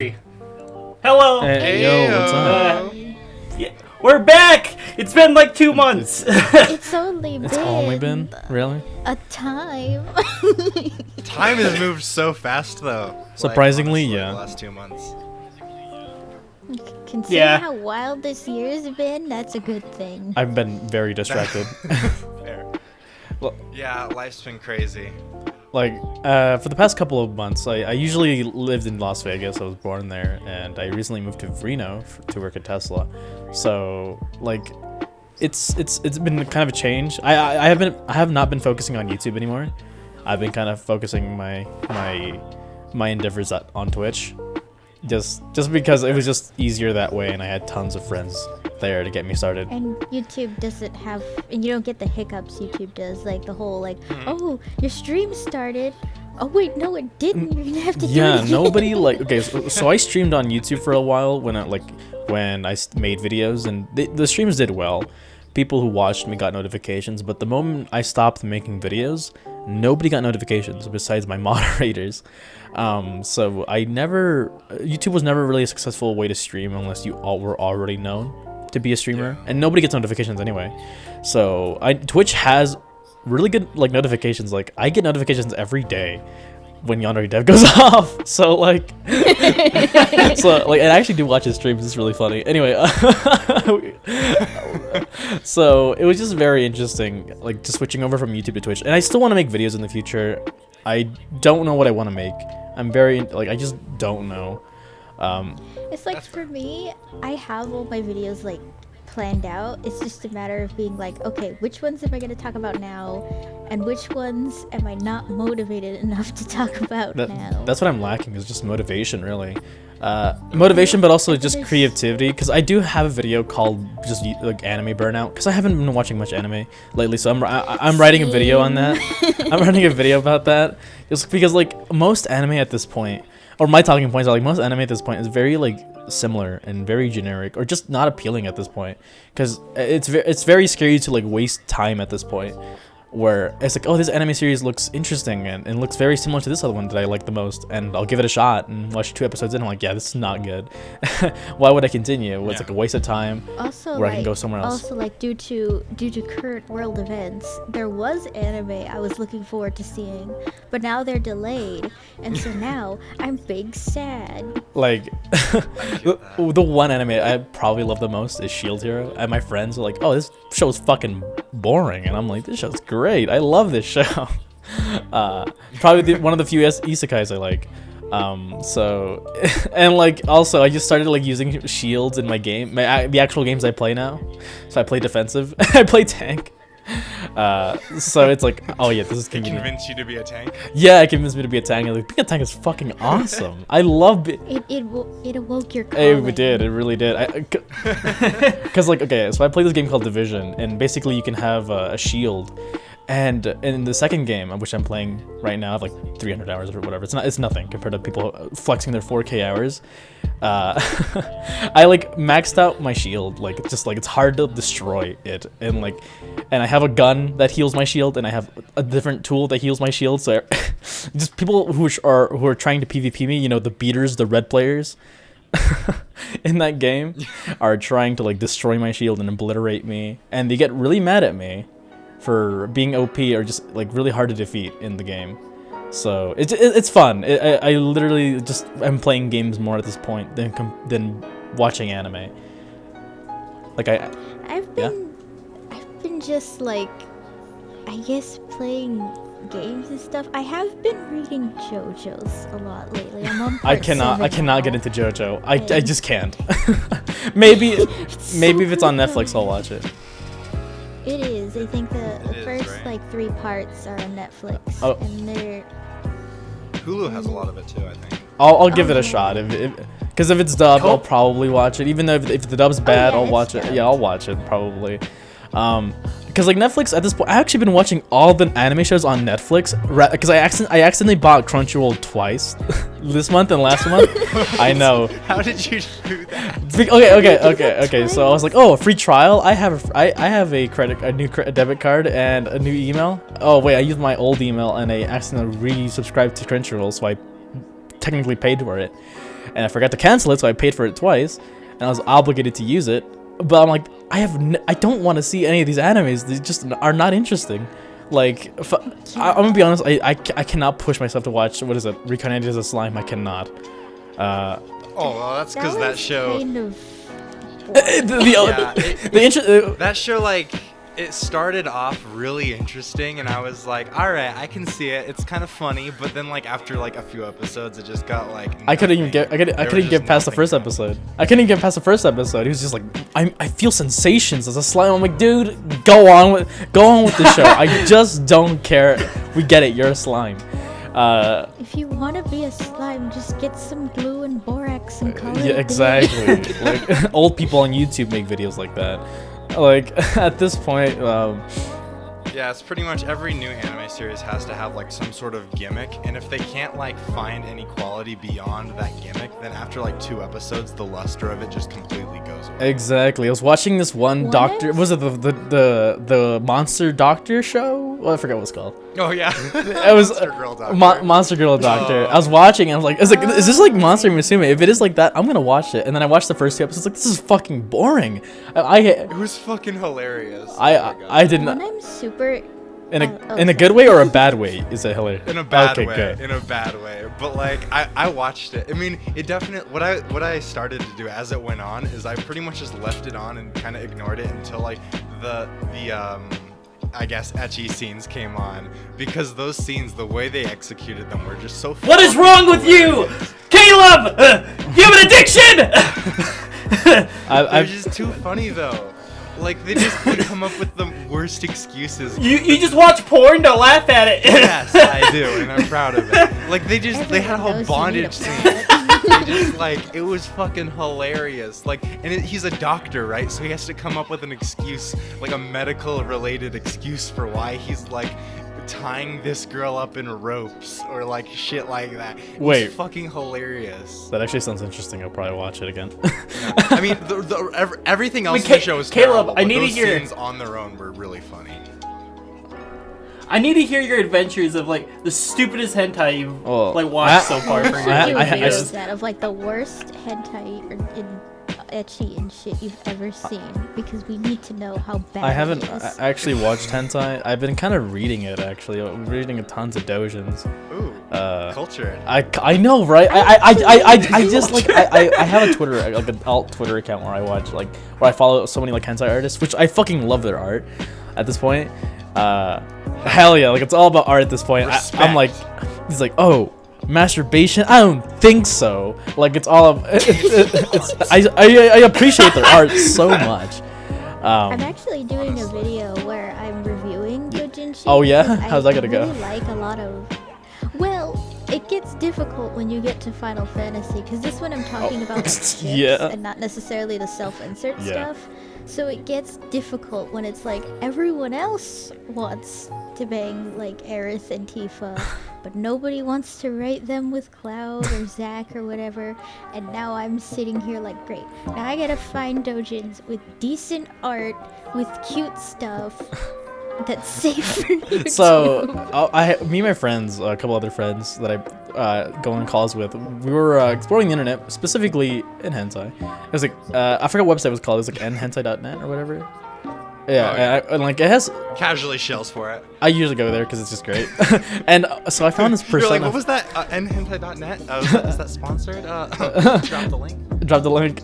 Hello. Hey, yo, what's up? Yeah, we're back. It's been like 2 months. It's only been really a time. Time has moved so fast, though. Surprisingly, honestly, yeah. The last 2 months. Considering Yeah. how wild this year's been, that's a good thing. I've been very distracted. Fair. Well- Yeah, life's been crazy. Like, for the past couple of months, I usually lived in Las Vegas. I was born there, and I recently moved to Reno to work at Tesla. So, like, it's been kind of a change. I have not been focusing on YouTube anymore. I've been kind of focusing my endeavors on Twitch, just because it was just easier that way, and I had tons of friends there to get me started. And YouTube doesn't have, and you don't get the hiccups YouTube does, like the whole like, oh, your stream started. Oh wait, no, it didn't. You're gonna have to do it Yeah, again. nobody like. Okay, so I streamed on YouTube for a while when I made videos, and the streams did well. People who watched me got notifications, but the moment I stopped making videos, nobody got notifications besides my moderators. So YouTube was never really a successful way to stream unless you all were already known to be a streamer, and nobody gets notifications anyway. So Twitch has really good like notifications. Like I get notifications every day when Yandere Dev goes off. So like, I actually do watch his streams. It's really funny. Anyway, so it was just very interesting, like just switching over from YouTube to Twitch. And I still want to make videos in the future. I don't know what I want to make. I just don't know. It's like for me, I have all my videos like planned out. It's just a matter of being like, okay, which ones am I going to talk about now, and which ones am I not motivated enough to talk about now? That's what I'm lacking, is just motivation, really. Motivation, but also just creativity, because I do have a video called just like anime burnout, because I haven't been watching much anime lately, so I'm writing a video on that. I'm writing a video about that, just because like most anime at this point, or my talking points are like most anime at this point is very like similar and very generic, or just not appealing at this point, because it's very scary to like waste time at this point, where it's like, oh, this anime series looks interesting and looks very similar to this other one that I like the most, and I'll give it a shot and watch 2 episodes in. I'm like, yeah, this is not good. Why would I continue? Well, it's like a waste of time. Also, where I can go somewhere else. Also, like due to current world events, there was anime I was looking forward to seeing, but now they're delayed, and so now I'm big sad. Like the one anime I probably love the most is Shield Hero, and my friends are like, oh, this show's fucking boring, and I'm like, this show's great. I love this show. Probably one of the few isekais I like. So and like also I just started like using shields in my game, the actual games I play now. So I play defensive. I play tank. So it's like, oh yeah, this is convenient. Convince you to be a tank? Yeah, it convinced me to be a tank. I was like, being a tank is fucking awesome. I love it. It awoke your calling. It did. It really did. Because like, okay, so I play this game called Division, and basically you can have a shield. And in the second game, which I'm playing right now, I have like 300 hours or whatever. It's nothing compared to people flexing their 4K hours. I like maxed out my shield. Like it's hard to destroy it, and I have a gun that heals my shield, and I have a different tool that heals my shield. So just people who are trying to PvP me, you know, the beaters, the red players in that game are trying to like destroy my shield and obliterate me, and they get really mad at me for being OP or just like really hard to defeat in the game. So it's fun. I literally just am playing games more at this point than watching anime. Like I've been just like, I guess, playing games and stuff. I have been reading JoJo's a lot lately. I'm on I part cannot 7 get now. into JoJo. I just can't. maybe so if it's on good. Netflix I'll watch it. It is. I think the is, first right? like 3 parts are on Netflix, Oh. and they're. Hulu has a lot of it too, I think. I'll give it a shot because if it's dubbed, I'll probably watch it. Even though if the dub's bad, yeah, I'll it's watch it. dubbed. Yeah, I'll watch it probably. Because like Netflix at this point, I've actually been watching all the anime shows on Netflix. Because I accidentally bought Crunchyroll twice, this month and last month. I know. How did you do that? Okay. So I was like, oh, a free trial. I have a new debit card and a new email. Oh wait, I used my old email and I accidentally resubscribed to Crunchyroll, so I technically paid for it. and I forgot to cancel it, so I paid for it twice, and I was obligated to use it. But I'm like, I don't want to see any of these animes. They just are not interesting. Like, I'm gonna be honest, I cannot push myself to watch, what is it, Reincarnated as a Slime. I cannot. Oh, well, that's because that show. Kind of That show, like, it started off really interesting, and I was like, all right, I can see it. It's kind of funny, but then, like, after like a few episodes, it just got like. I couldn't even get past the first episode. I couldn't even get past the first episode. He was just like, I feel sensations as a slime. I'm like, dude, go on with the show. I just don't care. We get it. You're a slime. If you want to be a slime, just get some glue and borax and call it a Yeah, day. exactly. Like, old people on YouTube make videos like that. Like, at this point, Yeah, it's pretty much every new anime series has to have like some sort of gimmick, and if they can't like find any quality beyond that gimmick, then after like 2 episodes, the luster of it just completely goes away. exactly. I was watching this one What? doctor. Was it the Monster Doctor show? Well, I forgot what it's called. Oh yeah, It was Monster Girl Doctor. Monster Girl Doctor. I was watching, and I was like, is this like Monster Musume? If it is like that, I'm gonna watch it. And then I watched the first 2 episodes. Like, this is fucking boring. It was fucking hilarious. I didn't. When I'm super In a good way or a bad way? Is it hilarious? In a bad Okay, way. good. In a bad way. But like I watched it. I mean, it definitely what I started to do as it went on is I pretty much just left it on and kind of ignored it until like the I guess ecchi scenes came on, because those scenes, the way they executed them were just so What is fucking wrong with you? hilarious. Caleb! You have an addiction! They're just too funny though. Like, they just would come up with the worst excuses. You just watch porn to laugh at it. Yes, I do, and I'm proud of it. Like, they had a whole Everyone knows you need bondage a scene. plot. They just, like, it was fucking hilarious. Like, and he's a doctor, right? So he has to come up with an excuse, like a medical-related excuse for why he's, like, tying this girl up in ropes or, like, shit like that. Wait. It's fucking hilarious. That actually sounds interesting. I'll probably watch it again. I mean, everything else Wait, in the show is Caleb, terrible, I but need to those hear- scenes on their own were really funny. I need to hear your adventures of like the stupidest hentai you've Oh, like watched so far. For your I- Do I- videos that of like the worst hentai or in ecchi and shit you've ever seen, because we need to know how bad I haven't it is. actually watched hentai. I've been kind of reading it actually. I'm reading a tons of doujins. Ooh, culture. I know, right? I just like I have a Twitter, like an alt Twitter account where I watch like where I follow so many like hentai artists, which I fucking love their art. At this point, hell yeah, like it's all about art at this point. I'm like, he's like, oh, masturbation? I don't think so. Like it's all of I appreciate their art so much. I'm actually doing a video where I'm reviewing doujinshi. Oh, yeah? because How's that gonna go? I really like a lot of. Well, it gets difficult when you get to Final Fantasy, because this one I'm talking about like ships Yeah. and not necessarily the self-insert Yeah. stuff. So it gets difficult when it's like everyone else wants to bang like Aerith and Tifa, but nobody wants to rate them with Cloud or Zack or whatever. And now I'm sitting here like, great. Now I gotta find doujins with decent art, with cute stuff that's safe for you. So me and my friends, a couple other friends that I go on calls with, we were exploring the internet, specifically in hentai. It was like I forgot what website it was called. It was like nhentai.net or whatever. Yeah, and like it has. Casually shells for it. I usually go there because it's just great. And so I found this You're persona. like, what was that? nhentai.net? Is that sponsored? Drop the link. Drop the link.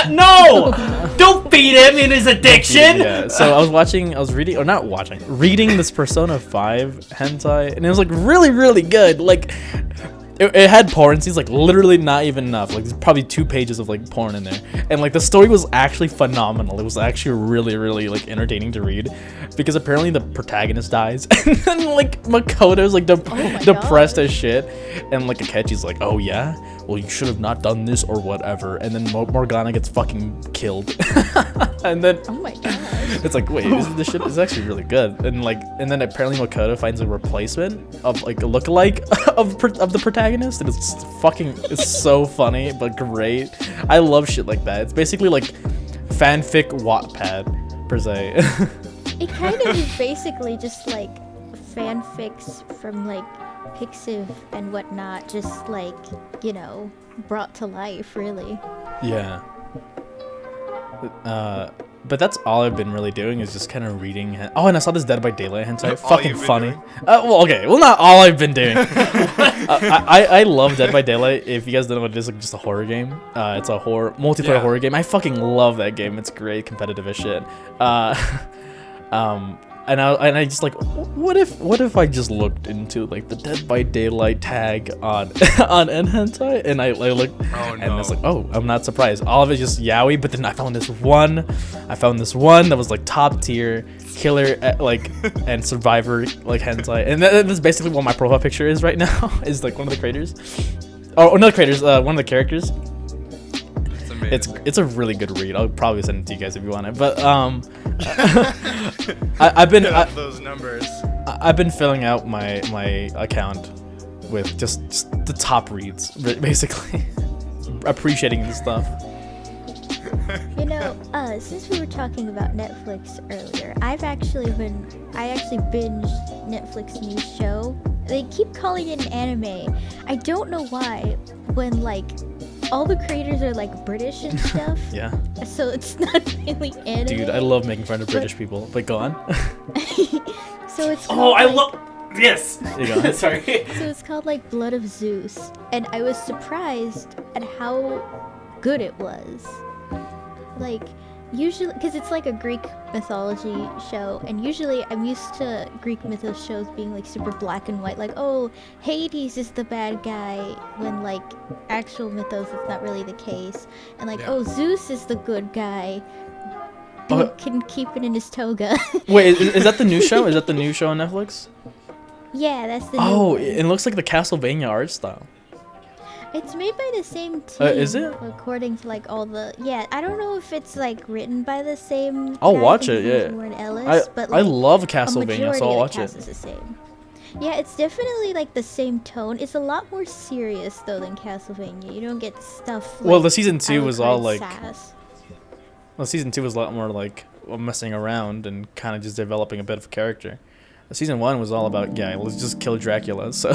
No! Don't feed him in his addiction! Yeah, so I was reading this Persona 5 hentai, and it was like really, really good. Like, it had porn scenes, like literally not even enough. Like, there's probably 2 pages of like porn in there, and like the story was actually phenomenal. It was actually really, really like entertaining to read, because apparently the protagonist dies, and then like Makoto's like depressed as shit, and like Akechi's like, oh yeah, well you should have not done this or whatever, and then Morgana gets fucking killed, and then Oh my gosh. it's like, wait, this shit is actually really good, and then apparently Makoto finds a replacement of like a lookalike of the protagonist, and it's so funny but great. I love shit like that. It's basically like fanfic Wattpad per se. It kind of is basically just like fanfics from like Pixiv and whatnot just like, you know, brought to life, really. Yeah. But that's all I've been really doing is just kind of reading. Oh, and I saw this Dead by Daylight hentai. All Fucking you've been funny. doing? Well, okay. Well, not all I've been doing. I love Dead by Daylight. If you guys don't know what it is, like just a horror game. It's a multiplayer horror game. I fucking love that game. It's great, competitive as shit. And I just like, what if I just looked into like the Dead by Daylight tag on on hentai, and I looked, and it's like, oh, I'm not surprised. All of it's just yaoi, but then I found this one that was like top tier killer like and survivor like hentai, and that's basically what my profile picture is right now. Is like one of the creators, one of the characters. It's a really good read. I'll probably send it to you guys if you want it. But I've been those numbers. I've been filling out my account with just the top reads, basically appreciating the stuff. You know, since we were talking about Netflix earlier, I actually binged Netflix new show. They keep calling it an anime. I don't know why. When like all the creators are like British and stuff. Yeah. So it's not really anime. Dude, I love making fun of British people. But go on. So it's Oh, I like, love. Yes. You go. Sorry. So it's called like Blood of Zeus, and I was surprised at how good it was. Like, usually, because it's like a Greek mythology show, and usually I'm used to Greek mythos shows being like super black and white, like, oh, Hades is the bad guy, when like actual mythos it's not really the case, and like, oh, Zeus is the good guy, who can keep it in his toga. Wait, is that the new show? Is that the new show on Netflix? Yeah, that's the new Oh, one. it looks like the Castlevania art style. It's made by the same team. Is it? According to like all the I don't know if it's like written by the same. I'll guy. watch I think it. his name's Yeah. Warren Ellis, but I like, love a Castlevania, majority so I'll of watch the it. cast is the same. Yeah, it's definitely like the same tone. It's a lot more serious though than Castlevania. You don't get stuff. Like, Well, the season 2 was all Alucard like. sass. Well, season 2 was a lot more like messing around and kind of just developing a bit of character. Season 1 was all about let's just kill Dracula. So.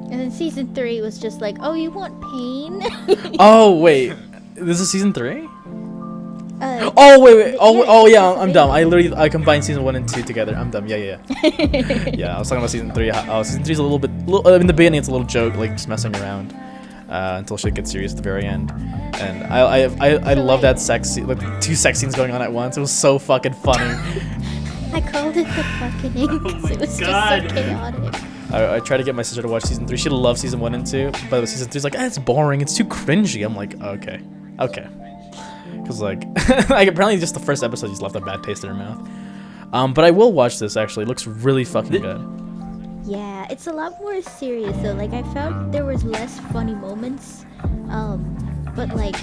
And then season 3 was just like, oh, you want pain? Oh wait, this is season 3? Oh wait. Oh yeah, I'm dumb. I combined season 1 and 2 together. I'm dumb. Yeah. Yeah, I was talking about season 3. Season 3 is a little bit. In the beginning, it's a little joke, like just messing around, until shit gets serious at the very end. And I love that sex scene, like 2 sex scenes going on at once. It was so fucking funny. I called it the fucking because it was God. just so chaotic. I tried to get my sister to watch season 3. She loved season 1 and 2, but season 3 is like, it's boring. It's too cringy. I'm like, okay. Because like, like apparently just the first episode just left a bad taste in her mouth. But I will watch this actually. It looks really fucking good. Yeah, it's a lot more serious though. Like I found there was less funny moments, but like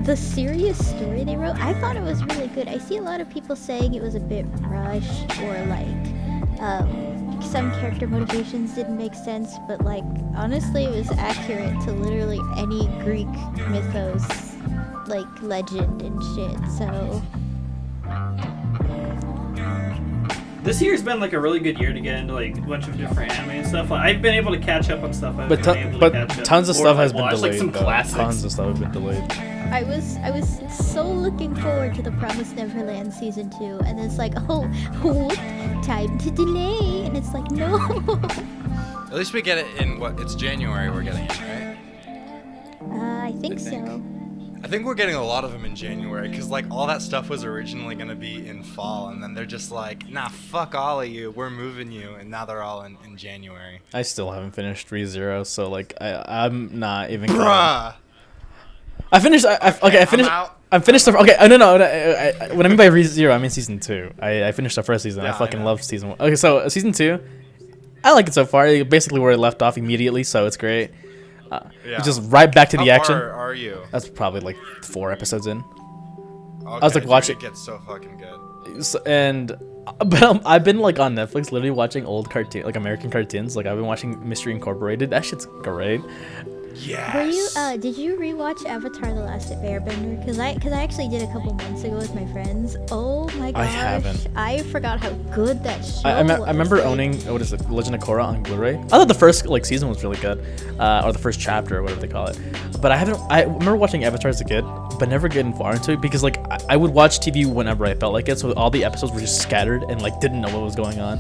the serious story they wrote, I thought it was really good. I see a lot of people saying it was a bit rushed or like some character motivations didn't make sense, but like honestly it was accurate to literally any Greek mythos like legend and shit. So This year's been like a really good year to get into like a bunch of different anime and stuff. Like, I've been able to catch up on stuff. But tons of stuff has been delayed. Like some though. classics. Tons of stuff have been delayed. I was so looking forward to the Promised Neverland season 2, and it's like, oh, whoop, time to delay, and it's like, no. At least we get it in it's January we're getting it, right? I think so. I think we're getting a lot of them in January because like all that stuff was originally gonna be in fall, and then they're just like, nah, fuck all of you, we're moving you, and now they're all in January. I still haven't finished Re:Zero, so like I'm not even. Bruh. I finished. I finished. I finished the. Okay, no. What I mean by Re:Zero, I mean season 2. I finished the first season. Yeah, I fucking I love season 1. Okay, so season 2, I like it so far. Basically where it left off immediately, so it's great. It's just right back to the action. How far are you? That's probably like 4 episodes in. Okay, I was like watching. It gets so fucking good. But I've been like on Netflix, literally watching old cartoon, like American cartoons. Like I've been watching Mystery Incorporated. That shit's great. Yes. Were you did you rewatch Avatar: The Last Airbender? Because I actually did a couple months ago with my friends. Oh my gosh. I haven't. I forgot how good that show I was. remember Like, owning what is it, Legend of Korra on Blu-ray. I thought the first like season was really good, or the first chapter or whatever they call it. But I remember watching Avatar as a kid, but never getting far into it because like I would watch TV whenever I felt like it, so all the episodes were just scattered and like didn't know what was going on.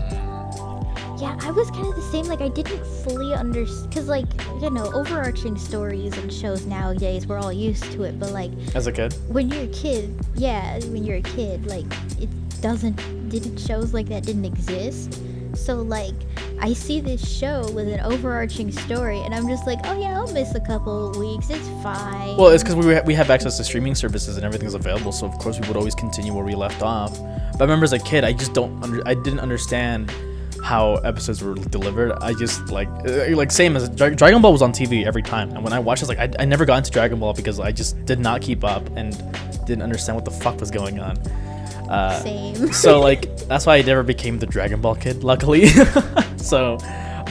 Yeah, I was kind of the same. Like, I didn't fully understand, because, like, you know, overarching stories and shows nowadays, we're all used to it. But, like, As a kid, when you're a kid, like, shows like that didn't exist. So, like, I see this show with an overarching story, and I'm just like, oh yeah, I'll miss a couple weeks. It's fine. well, it's because we have access to streaming services and everything's available, so of course we would always continue where we left off. But I remember as a kid, I just I didn't understand how episodes were delivered. I just like same as Dragon Ball was on TV every time, and when I watched it, like I never got into Dragon Ball because I just did not keep up and didn't understand what the fuck was going on. Same. So like that's why I never became the Dragon Ball kid, luckily. So,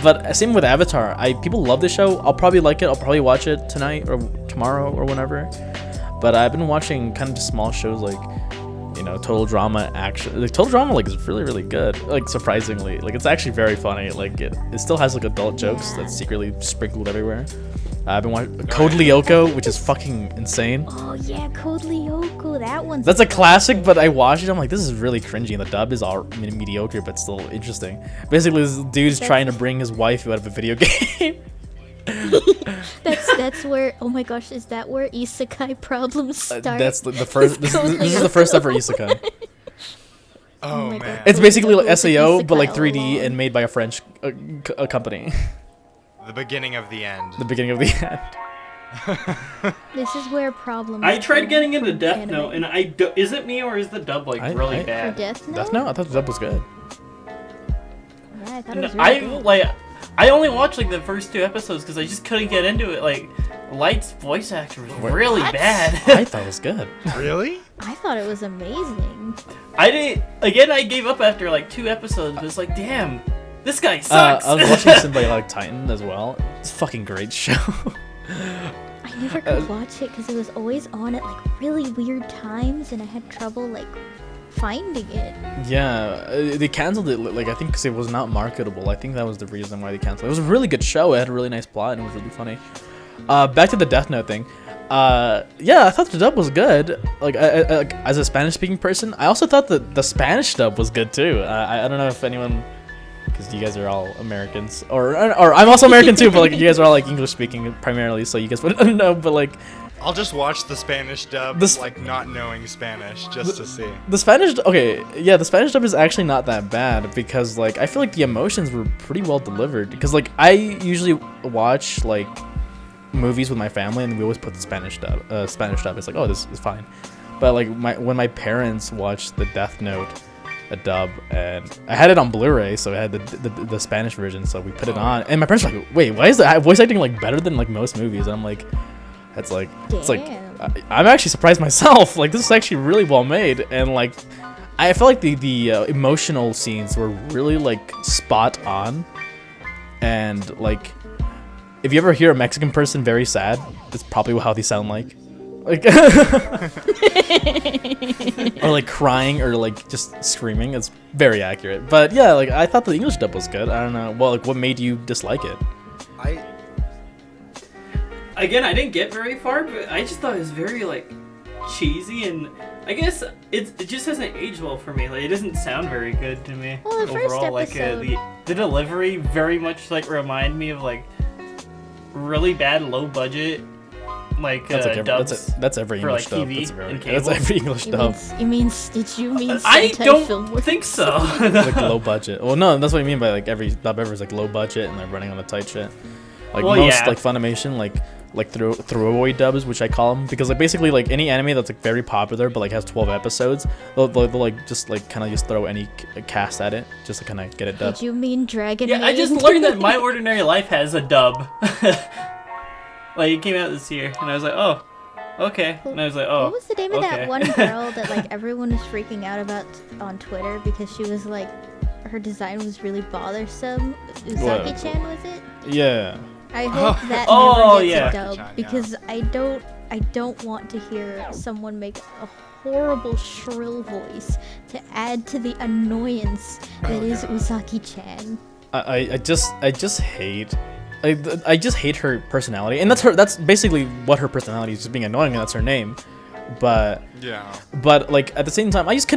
but same with Avatar. People love the show. I'll probably like it. I'll probably watch it tonight or tomorrow or whenever. But I've been watching kind of just small shows like, you know, Total Drama action. Like Total Drama like is really really good. Like surprisingly, like it's actually very funny. Like it still has like adult jokes that's secretly sprinkled everywhere. I've been watching Code Lyoko, which is fucking insane. Oh yeah, Code Lyoko. That one's. That's a classic, but I watched it. I'm like, this is really cringy, and the dub is all mediocre, but still interesting. Basically, this dude's trying to bring his wife out of a video game. That's where. Oh my gosh, is that where isekai problems start? That's the first. This is the first ever isekai. Oh my man. God. It's basically like It's a SAO, but isekai like all 3D along. and made by a French company. The beginning of the end. The beginning of the end. This is where problems. I tried come getting into from Death anime. Note, and is it me or is the dub like really I- For bad? Death Note. Death Note? I thought the dub was good. Yeah, I thought it And was really good. I only watched like the first 2 episodes because I just couldn't get into it. Like, Light's voice actor was really What? bad. I thought it was good. Really? I thought it was amazing. I gave up after like 2 episodes. But it's like, damn, this guy sucks. I was watching Symbiotic Titan as well. It's a fucking great show. I never could watch it because it was always on at like really weird times, and I had trouble like finding it. Yeah, they canceled it. Like I think because it was not marketable. I think that was the reason why they canceled it. It was a really good show. It had a really nice plot and it was really funny. Back to the Death Note thing. Yeah, I thought the dub was good. Like, as a Spanish-speaking person, I also thought that the Spanish dub was good too. I don't know if anyone, because you guys are all Americans, or I'm also American too, but like you guys are all like English-speaking primarily, so you guys wouldn't know. But like, I'll just watch the Spanish dub, like not knowing Spanish, just to see. the Spanish, okay, yeah, the Spanish dub is actually not that bad because like I feel like the emotions were pretty well delivered. Because like I usually watch like movies with my family and we always put the Spanish dub. It's like, oh, this is fine. But like when my parents watched the Death Note, a dub, and I had it on Blu-ray, so I had the Spanish version, so we put it on, and my parents were like, wait, why is that voice acting like better than like most movies? And I'm like, it's like I'm actually surprised myself. Like this is actually really well made, and like I felt like the emotional scenes were really like spot on, and like if you ever hear a Mexican person very sad, that's probably how they sound like or like crying or like just screaming. It's very accurate. But yeah, like I thought the English dub was good. I don't know. Well, like what made you dislike it? Again, I didn't get very far, but I just thought it was very like cheesy, and I guess it just hasn't aged well for me. Like it doesn't sound very good to me. Well, the first overall. episode- Like the delivery very much like remind me of like really bad low budget like dubs. That's every for, English like, dub. TV That's and cable. every English dub. Did you mean I Sentai film don't work? think so. Like low budget. Well, no, that's what I mean by like every dub ever is like low budget and they're running on a tight shit. Like Well, most yeah. like Funimation, like throwaway dubs, which I call them, because like basically like any anime that's like very popular but like has 12 episodes, they'll like just like kind of just throw any cast at it just to kind of get it dubbed. Did you mean Dragon Yeah, I just Maid? learned that My Ordinary Life has a dub. Like it came out this year, and I was like, oh, okay. And I was like, oh. What was the name of okay. that one girl that like everyone was freaking out about on Twitter because she was like, her design was really bothersome? Usagi-chan, was it? Yeah. I hope that Oh, never gets yeah. a dub Jackie Chan, because I don't want to hear someone make a horrible shrill voice to add to the annoyance that is Uzaki-chan. I just hate. I just hate her personality, and that's basically what her personality is, just being annoying, and that's her name. But Yeah. like at the same time, I just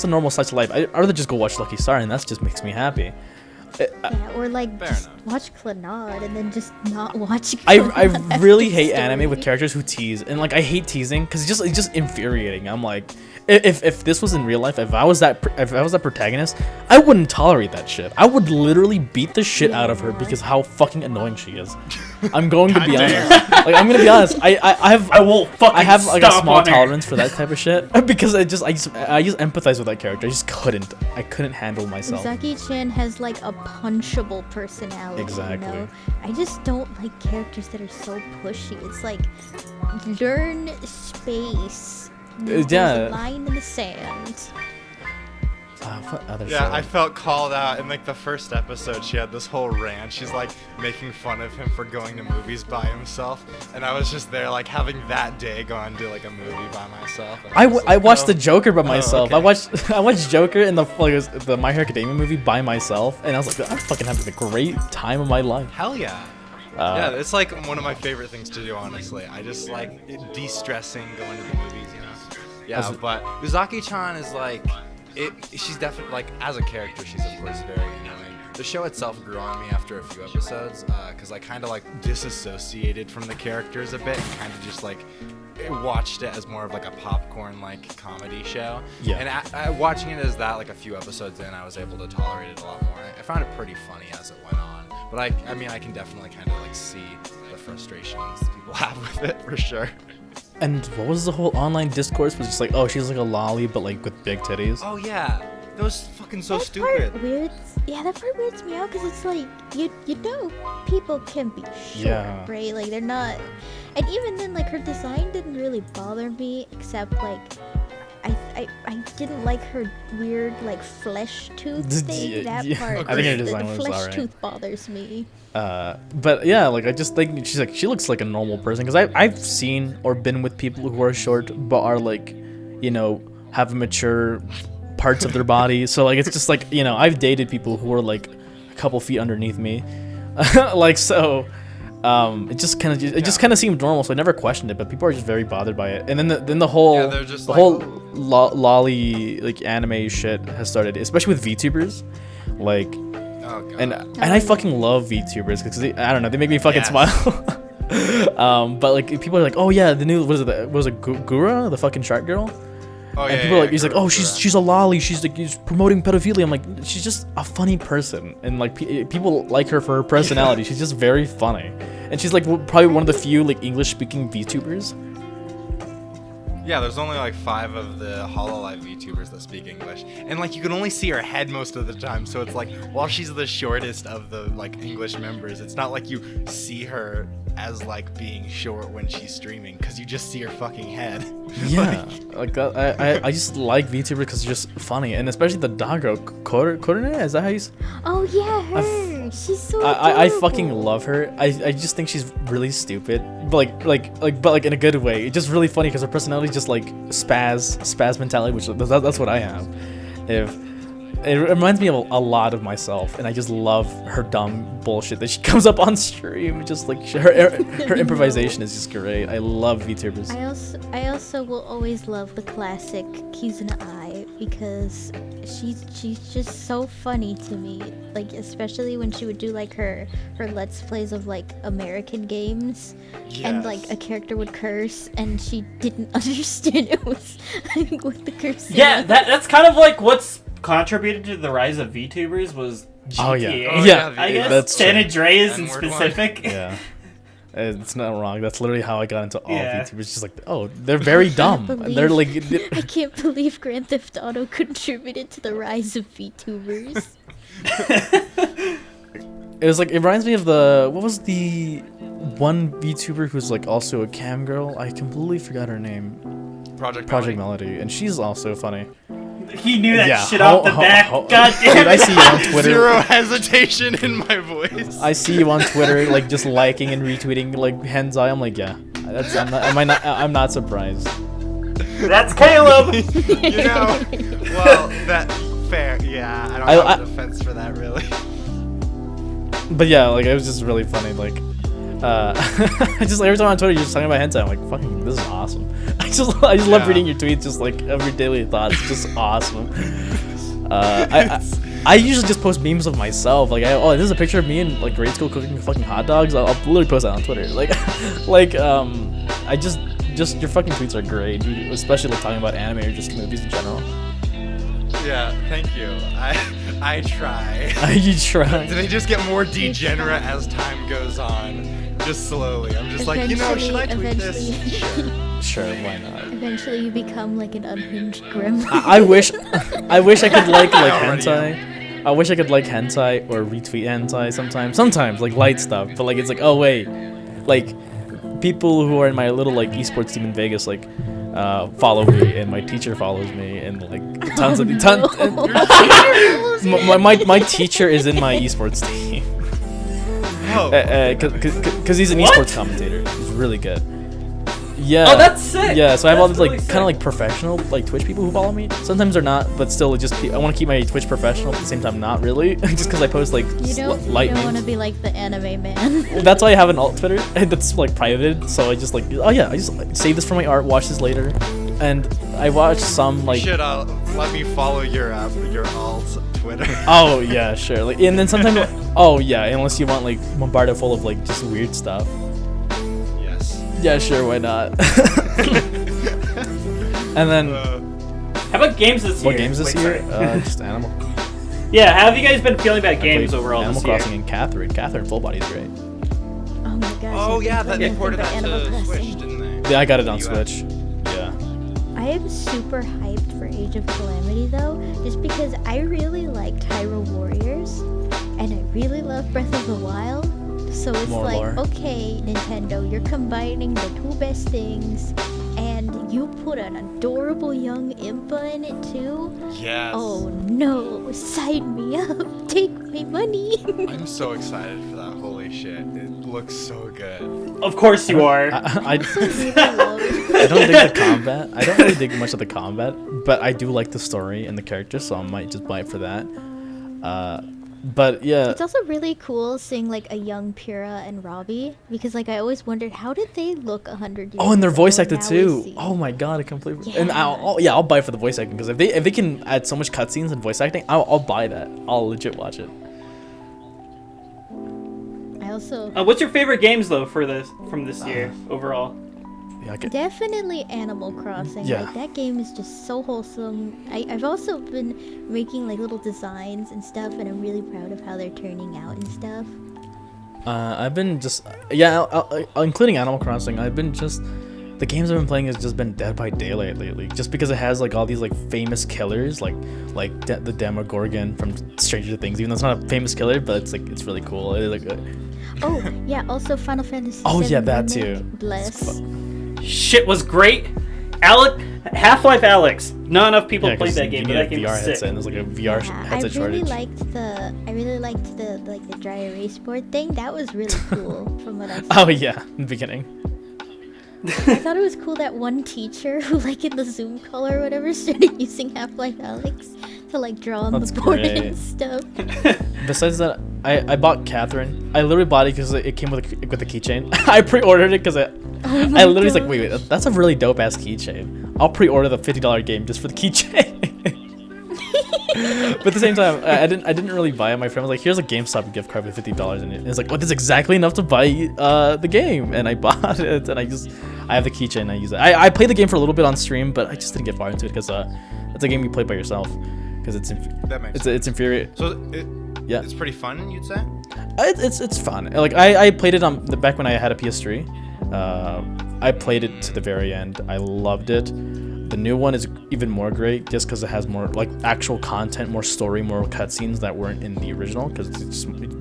a normal slice of life. I'd rather just go watch Lucky Star, and that just makes me happy. Yeah, or like Fair just enough. watch Clannad and then just not watch. I Clannad really after hate the anime with story. characters who tease, and like I hate teasing because it's just infuriating. I'm like, if this was in real life, if I was that protagonist, I wouldn't tolerate that shit. I would literally beat the shit out of her Yeah. because how fucking annoying she is. I'm going to be Goddamn. honest. Like I'm gonna be honest. I will fucking I have like a stomp small on her. tolerance for that type of shit because I just empathize with that character. I just couldn't handle myself. Uzaki-chan has like a punchable personality. Exactly. You know? I just don't like characters that are so pushy. It's like learn space. There's yeah. a line in the sand. What other Yeah, show? I felt called out in like the first episode. She had this whole rant. She's like making fun of him for going to movies by himself, and I was just there like having that day go and do like a movie by myself. And I was I like, watched oh. the Joker by myself. okay. I watched Joker in the My Hero Academia movie by myself, and I was like, I'm fucking having a great time of my life. Hell yeah. Yeah, it's like one of my favorite things to do, honestly. I just like de-stressing, going to the movies, you know? Yeah, Also- but Uzaki-chan is like, she's definitely, like, as a character, she's of course very annoying. The show itself grew on me after a few episodes, because I kind of like disassociated from the characters a bit and kind of just like watched it as more of like a popcorn like comedy show. Yeah. And watching it as that, like a few episodes in, I was able to tolerate it a lot more. I found it pretty funny as it went on. But I mean, I can definitely kind of like see the frustrations people have with it for sure. And what was the whole online discourse? Was just like, oh, she's like a lolly, but like with big titties. Oh yeah, that was fucking so That stupid. part weirds me out because it's like you know people can be short, Yeah. right? Like they're not, and even then like her design didn't really bother me except like I didn't like her weird like flesh tooth thing. That Yeah, part, I think her the design was flesh alright. tooth bothers me. But yeah, like I just think she looks like a normal person because I've seen or been with people who are short but are like, you know, have mature parts of their body. So like it's just like, you know, I've dated people who are like a couple feet underneath me, like so. It just kind of seemed normal, so I never questioned it. But people are just very bothered by it. And then the whole Yeah, they're just the like, whole "Oh." lolly like anime shit has started, especially with VTubers, like. Oh god. And I fucking love VTubers because I don't know, they make me fucking Yes. smile. But like people are like, oh yeah, the new was it Gura, the fucking shark girl? Oh, And yeah, people are like, yeah, he's like, Gura, oh, Gura. she's a lolly, she's like he's promoting pedophilia. I'm like, she's just a funny person, and like people like her for her personality. She's just very funny, and she's like probably one of the few like English speaking VTubers. Yeah, there's only like 5 of the HoloLive VTubers that speak English, and like you can only see her head most of the time. So it's like while she's the shortest of the like English members, it's not like you see her as like being short when she's streaming because you just see her fucking head. Yeah, like I just like VTubers because they're just funny, and especially the dog girl, Korone, is that how you? Oh yeah, her. She's so. I fucking adorable. love her. I just think she's really stupid, but like in a good way. It's just really funny because her personality is just like spaz mentality, which that's what I have. It reminds me of a lot of myself, and I just love her dumb bullshit that she comes up on stream. Just like her improvisation is just great. I love VTubers. I also will always love the classic Kizuna Ai because she's just so funny to me. Like especially when she would do like her let's plays of like American games, and like a Yes. character would curse and she didn't understand it was like what the curse. Yeah, was. that's kind of like what's contributed to the rise of VTubers was GTA. Oh, yeah. Oh, Yeah, I guess that's San true. Andreas in N-word one. specific. Yeah. It's not wrong. That's literally how I got into all Yeah. VTubers. Just like, oh, they're very dumb. And they're like, I can't believe Grand Theft Auto contributed to the rise of VTubers. it was like it reminds me of what was the one VTuber who's like also a cam girl? I completely forgot her name. Project Project Melody, and she's also funny. He knew that Yeah, shit off the bat. God damn Dude, it. I see you on Twitter. Zero hesitation in my voice. I see you on Twitter, like just liking and retweeting like hentai. I'm like, yeah, I'm not surprised. That's Caleb. You know, well, that fair. Yeah, I don't have a defense for that really. But yeah, like it was just really funny. Like, I just every time on Twitter you're just talking about hentai, I'm like, fucking, this is awesome. I just love reading your tweets, just like every daily thoughts. It's just awesome. I usually just post memes of myself. Like, this is a picture of me in like grade school cooking fucking hot dogs. I'll literally post that on Twitter. Like, I just your fucking tweets are great, dude, especially like talking about anime or just movies in general. Yeah, thank you. I try. You try. They just get more degenerate as time goes on. Just slowly. I'm just like, should I tweet this? Sure, why not? Eventually you become like an unhinged gremlin. I wish I could like already hentai. I wish I could like hentai or retweet hentai sometimes like light stuff, but like it's like, oh wait, like people who are in my little like esports team in Vegas like follow me, and my teacher follows me, and like tons of my teacher is in my esports team. Oh. Cause he's an esports commentator. He's really good. Yeah. Oh, that's sick. Yeah, so I have all these That's like really kind of like professional like Twitch people who follow me. Sometimes they're not, but still just I want to keep my Twitch professional, but at the same time not really, just because I post like You don't light want to memes. be like the anime man. That's why I have an alt Twitter that's like private. So I just like, oh yeah, I just like, save this for my art, watch this later, and I watch some like. Should let me follow your alt Twitter. Oh yeah, sure. Like, and then sometimes, oh yeah, unless you want like bombarded full of like just weird stuff. Yes. Yeah, sure, why not? And then, How about games this year? what games this Wait, year? sorry. Just Animal. Yeah, how have you guys been feeling about I games played overall Animal this year? Crossing and Catherine. Catherine Full Body is great. Oh my gosh. Oh I've yeah, been that playing they nothing ported but that Animal to Crossing. Switch, didn't they? Yeah, I got it on US. Switch. Yeah. I am super hyped for Age of Calamity though, just because I really liked Hyrule Warriors, and I really love Breath of the Wild. So it's More like, lore. okay, Nintendo, you're combining the two best things, and you put an adorable young Impa in it too. Yes. Oh no, sign me up, take my money. I'm so excited for that. Holy shit. It looks so good. Of course you are. I Really love it. I don't dig the combat. I don't really dig much of the combat, but I do like the story and the characters, so I might just buy it for that. But yeah. It's also really cool seeing like a young Pyrrha and Robbie, because like I always wondered, how did they look 100 years Oh, and they're voice ago? acted Now we too. see. Oh my god, I completely. Yeah. And I'll buy it for the voice acting, because if they can add so much cutscenes and voice acting, I'll buy that. I'll legit watch it. I also What's your favorite games though from this year overall? Yeah, I could, definitely Animal Crossing. Yeah. Like that game is just so wholesome. I've also been making like little designs and stuff, and I'm really proud of how they're turning out and stuff. I've been just including Animal Crossing. I've been just the games I've been playing has just been Dead by Daylight lately, just because it has like all these like famous killers, like the Demogorgon from Stranger Things. Even though it's not a famous killer, but it's like it's really cool. It's like Oh yeah, also Final Fantasy. Oh, yeah, VII that Remake, too. Bless. Shit was great. Half-Life Alyx. Not enough people yeah, played 'cause that you game, need but a that game VR was sick. headset, and there's like a VR Yeah, I headset really shortage. liked the like the dry erase board thing. That was really cool from what I saw. Oh yeah, in the beginning. I thought it was cool that one teacher who like in the Zoom call or whatever started using Half-Life Alyx to like draw on That's the board great. and stuff. Besides that, I bought Catherine. I literally bought it because it came with a keychain. I pre-ordered it because I literally was like, wait, that's a really dope ass keychain. I'll pre-order the $50 game just for the keychain. But at the same time, I didn't really buy it. My friend was like, here's a GameStop gift card with $50 in it. And it's like, oh, that's exactly enough to buy the game. And I bought it, and I have the keychain and I use it. I played the game for a little bit on stream, but I just didn't get far into it because it's a game you play by yourself. Because That makes it's infuriating. So Yeah. it's pretty fun, you'd say? It's fun. Like I played it on back when I had a PS3, I played it to the very end. I loved it. The new one is even more great just because it has more like actual content, more story, more cutscenes that weren't in the original. Because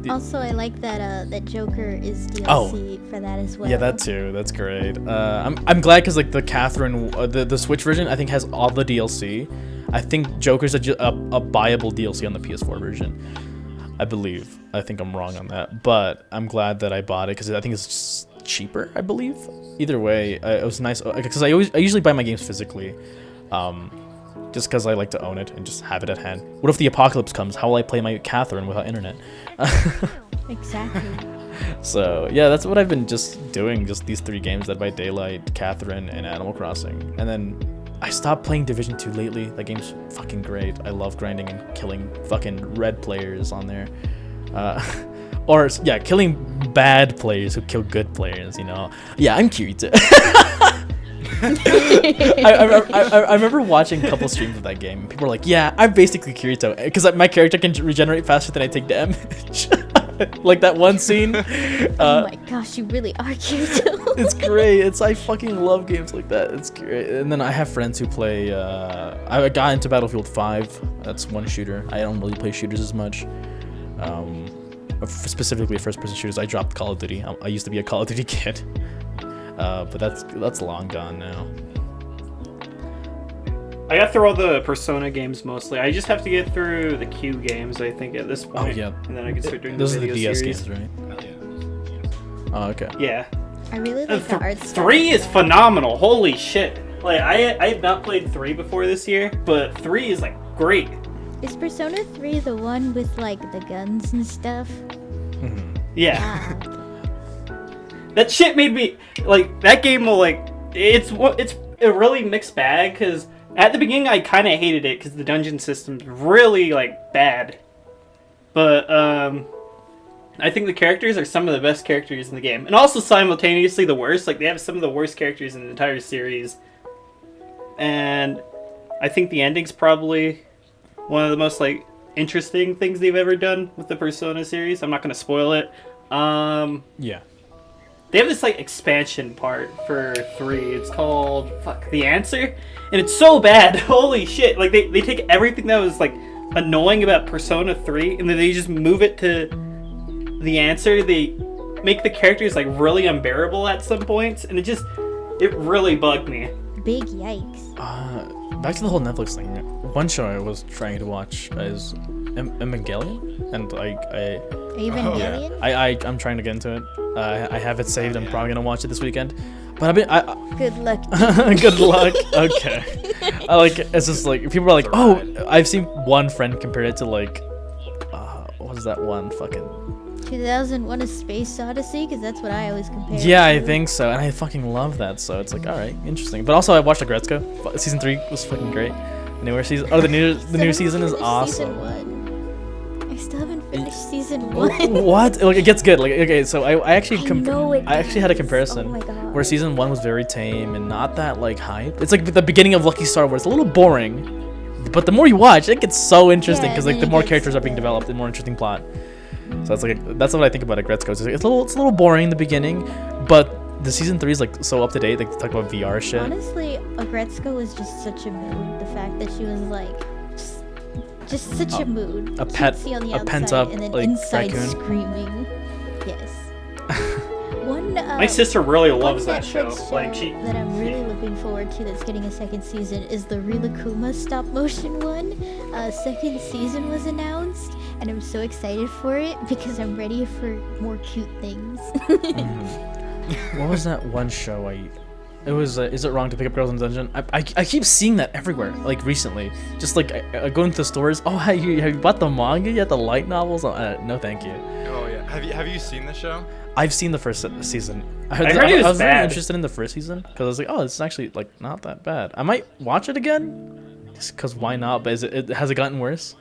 Also, I like that that Joker is DLC for that as well. yeah, that too. That's great. I'm glad because like the Catherine, the Switch version, I think has all the DLC. I think Joker's a buyable DLC on the PS4 version. I believe. I think I'm wrong on that, but I'm glad that I bought it because I think it's just cheaper. I believe. Either way, it was nice because I usually buy my games physically, just because I like to own it and just have it at hand. What if the apocalypse comes? How will I play my Catherine without internet? Exactly. So yeah, that's what I've been just doing. Just these 3 games: Dead by Daylight, Catherine, and Animal Crossing. And then I stopped playing Division 2 lately. That game's fucking great. I love grinding and killing fucking red players on there. Or yeah, killing bad players who kill good players, you know. Yeah, I'm Kirito. I remember watching a couple streams of that game. People were like, yeah, I'm basically Kirito. Because my character can regenerate faster than I take damage. Like that one scene. Oh my gosh, you really are Kirito. It's great. I fucking love games like that. It's great. And then I have friends who play, I got into Battlefield 5. That's one shooter. I don't really play shooters as much. Specifically first-person shooters. I dropped Call of Duty. I used to be a Call of Duty kid, but that's long gone now. I got through all the Persona games mostly. I just have to get through the Q games, I think, at this point. Oh yeah. And then I can start doing Those the are the video DS series. games, right? Oh, okay. Yeah. I really like the art style. 3 is phenomenal. Holy shit. Like I have not played 3 before this year, but 3 is like great. Is Persona 3 the one with like the guns and stuff? Mm-hmm. Yeah. Ah, That shit made me like that game will like it's a really mixed bag because at the beginning I kind of hated it because the dungeon system's really like bad, but I think the characters are some of the best characters in the game and also simultaneously the worst. Like they have some of the worst characters in the entire series, and I think the ending's probably one of the most like interesting things they've ever done with the Persona series. I'm not gonna spoil it. Yeah. They have this like expansion part for 3. It's called The Answer, and it's so bad. Holy shit! Like they take everything that was like annoying about Persona 3, and then they just move it to The Answer. They make the characters like really unbearable at some points, and it really bugged me. big yikes. Back to the whole Netflix thing. One show I was trying to watch is Evangelion, and Evangelion? I'm trying to get into it. I have it saved. I'm probably gonna watch it this weekend. But Good luck. good luck. Okay. It's just like people are like, oh, I've seen one friend compare it to like, what was that one fucking 2001: A Space Odyssey, because that's what I always compare. Yeah, it I to. think so, and I fucking love that. So it's like, all right, interesting. But also, I watched Agretzko. Season 3 was fucking great. The newer season, the new season is awesome. Season 1. I still haven't finished season 1. What? Like it gets good. Like okay, so I actually I actually had a does. comparison Oh my God. where season 1 was very tame and not that like hype. It's like the beginning of Lucky Star where it's a little boring, but the more you watch, it gets so interesting Yeah, because like then the it more gets characters are being developed, the more interesting plot. So that's what I think about Agretzko. It's a little boring in the beginning, but the season 3 is like so up to date. They talk about VR shit. Honestly, Agretzko was just such a mood. The fact that she was like, just such a mood. a pet- Cutesy on the a outside, pent-up, and then like, inside raccoon. screaming. Yes. My sister really one loves that show. Netflix Like she. that I'm really looking forward to that's getting a second season is the Rilakuma stop motion one. Second season was announced, and I'm so excited for it because I'm ready for more cute things. What was that one show It was Is It Wrong to Pick Up Girls in Dungeon? I keep seeing that everywhere, like recently. Just like I go into stores. Oh, have you bought the manga yet? The light novels? No, thank you. Oh yeah. Have you seen the show? I've seen the first season. I heard it was was really bad. interested in the first season because I was like, oh, it's actually like not that bad. I might watch it again, just because why not? But has it gotten worse?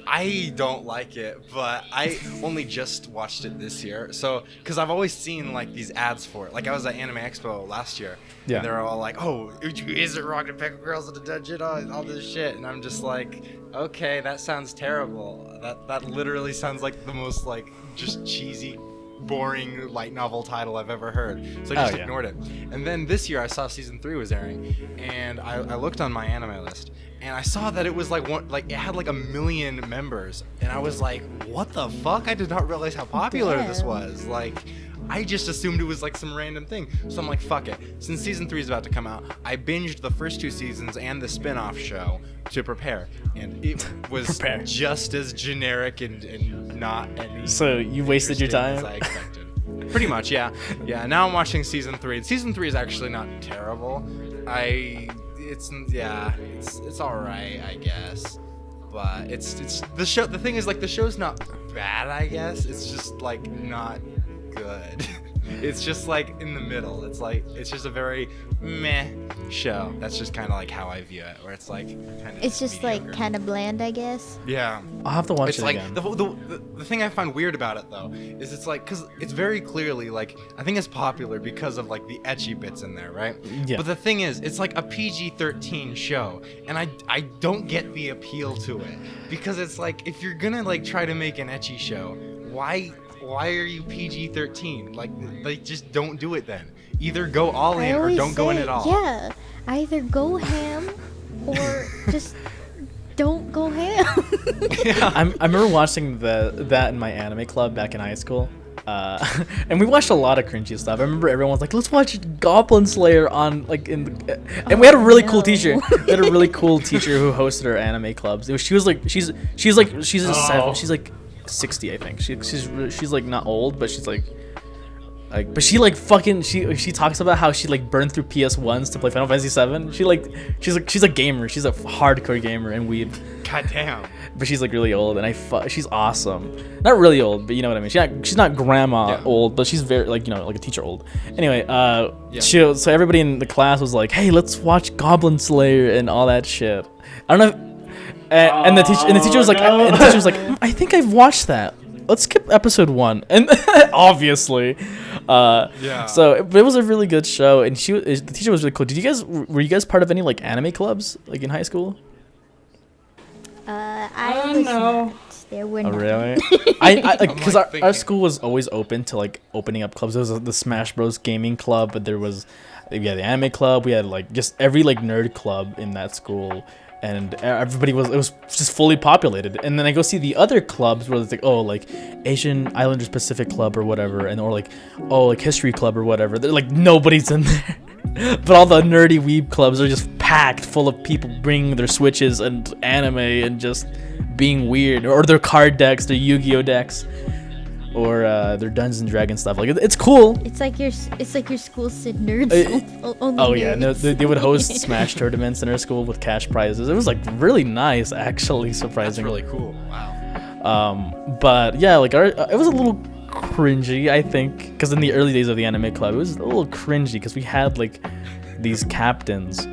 I don't like it, but I only just watched it this year. So, because I've always seen like these ads for it. Like I was at Anime Expo last year. Yeah. And they're all like, "Oh, is it wrong to pick up girls in the dungeon?" All this shit, and I'm just like, "Okay, that sounds terrible. That literally sounds like the most like just cheesy boring light novel title I've ever heard. So I just ignored it. And then this year I saw season 3 was airing, and I looked on my anime list, and I saw that it was it had like 1 million members, and I was like, what the fuck? I did not realize how popular this was. Like, I just assumed it was like some random thing. So I'm like, fuck it. Since season 3 is about to come out, I binged the first 2 seasons and the spin-off show to prepare. And it was just as generic and not any. So you wasted your time? As I expected. Pretty much, yeah. Yeah, now I'm watching season 3. Season 3 is actually not terrible. It's alright, I guess. But it's the show. The thing is, like, the show's not bad, I guess. It's just like not good. It's just like in the middle. It's just a very meh show. That's just kind of like how I view it, where it's like kind of. It's just mediocre. like kind of bland, I guess. Yeah. I'll have to watch It's it like again. the thing I find weird about it though is it's like, because it's very clearly like, I think it's popular because of like the ecchi bits in there, right? Yeah. But the thing is, it's like a PG-13 show, and I don't get the appeal to it, because it's like, if you're gonna like try to make an ecchi show, why are you PG-13? Like just don't do it then. Either go all in or don't go in at all. Yeah, either go ham or just don't go ham. I remember watching that in my anime club back in high school. And we watched a lot of cringy stuff. I remember everyone was like, let's watch Goblin Slayer on and we had a really cool teacher. We had a really cool teacher who hosted our anime clubs. She's a 7. She's like 60, I think. She's like not old, but she's like but she like fucking she talks about how she like burned through PS1s to play Final Fantasy 7. She's a gamer. She's a hardcore gamer and weeb. God damn. But she's like really old, and she's awesome. Not really old, but you know what I mean. She's not grandma old, but she's very like like a teacher old. Anyway, so everybody in the class was like, "Hey, let's watch Goblin Slayer and all that shit." I don't know. And the teacher was like, I think I've watched that. Let's skip episode 1, and obviously, So, but it was a really good show, and the teacher was really cool. Were you guys part of any like anime clubs like in high school? I was not. There were Oh none. really? Because our school was always open to like opening up clubs. There was the Smash Bros gaming club, but we had the anime club. We had like just every like nerd club in that school, and it was just fully populated. And then I go see the other clubs where it's like, oh, like Asian Islanders Pacific Club or whatever, or like, oh, like History Club or whatever. They're like, nobody's in there. But all the nerdy weeb clubs are just packed full of people bringing their Switches and anime and just being weird, or their card decks, their Yu-Gi-Oh decks, or their Dungeons and Dragons stuff. Like, it's cool. It's like your school said nerds. Only Oh yeah, no, nerds. they would host Smash tournaments in our school with cash prizes. It was like really nice, actually, surprisingly. That's really cool. Wow. But yeah, like it was a little cringy, I think, because in the early days of the anime club, it was a little cringy because we had like these captains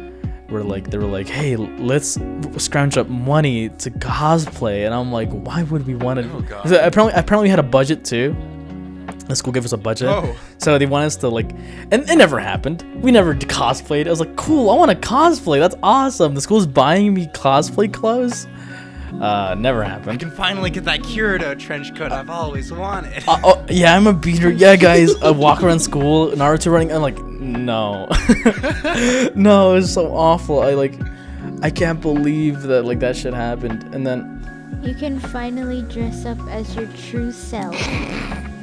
where like they were like, hey, let's scrounge up money to cosplay, and I'm like, why would we want to? Oh, God. Apparently we had a budget too. The school gave us a budget, so they want us to like, and it never happened. We never cosplayed. I was like, cool, I want to cosplay. That's awesome. The school's buying me cosplay clothes. Never I happened. can finally get that Kirito trench coat I've always wanted. Yeah, I'm a beater. Yeah, guys, I walk around school, Naruto running. I'm like, no, no, it's so awful. I can't believe that like that shit happened. And then You can finally dress up as your true self.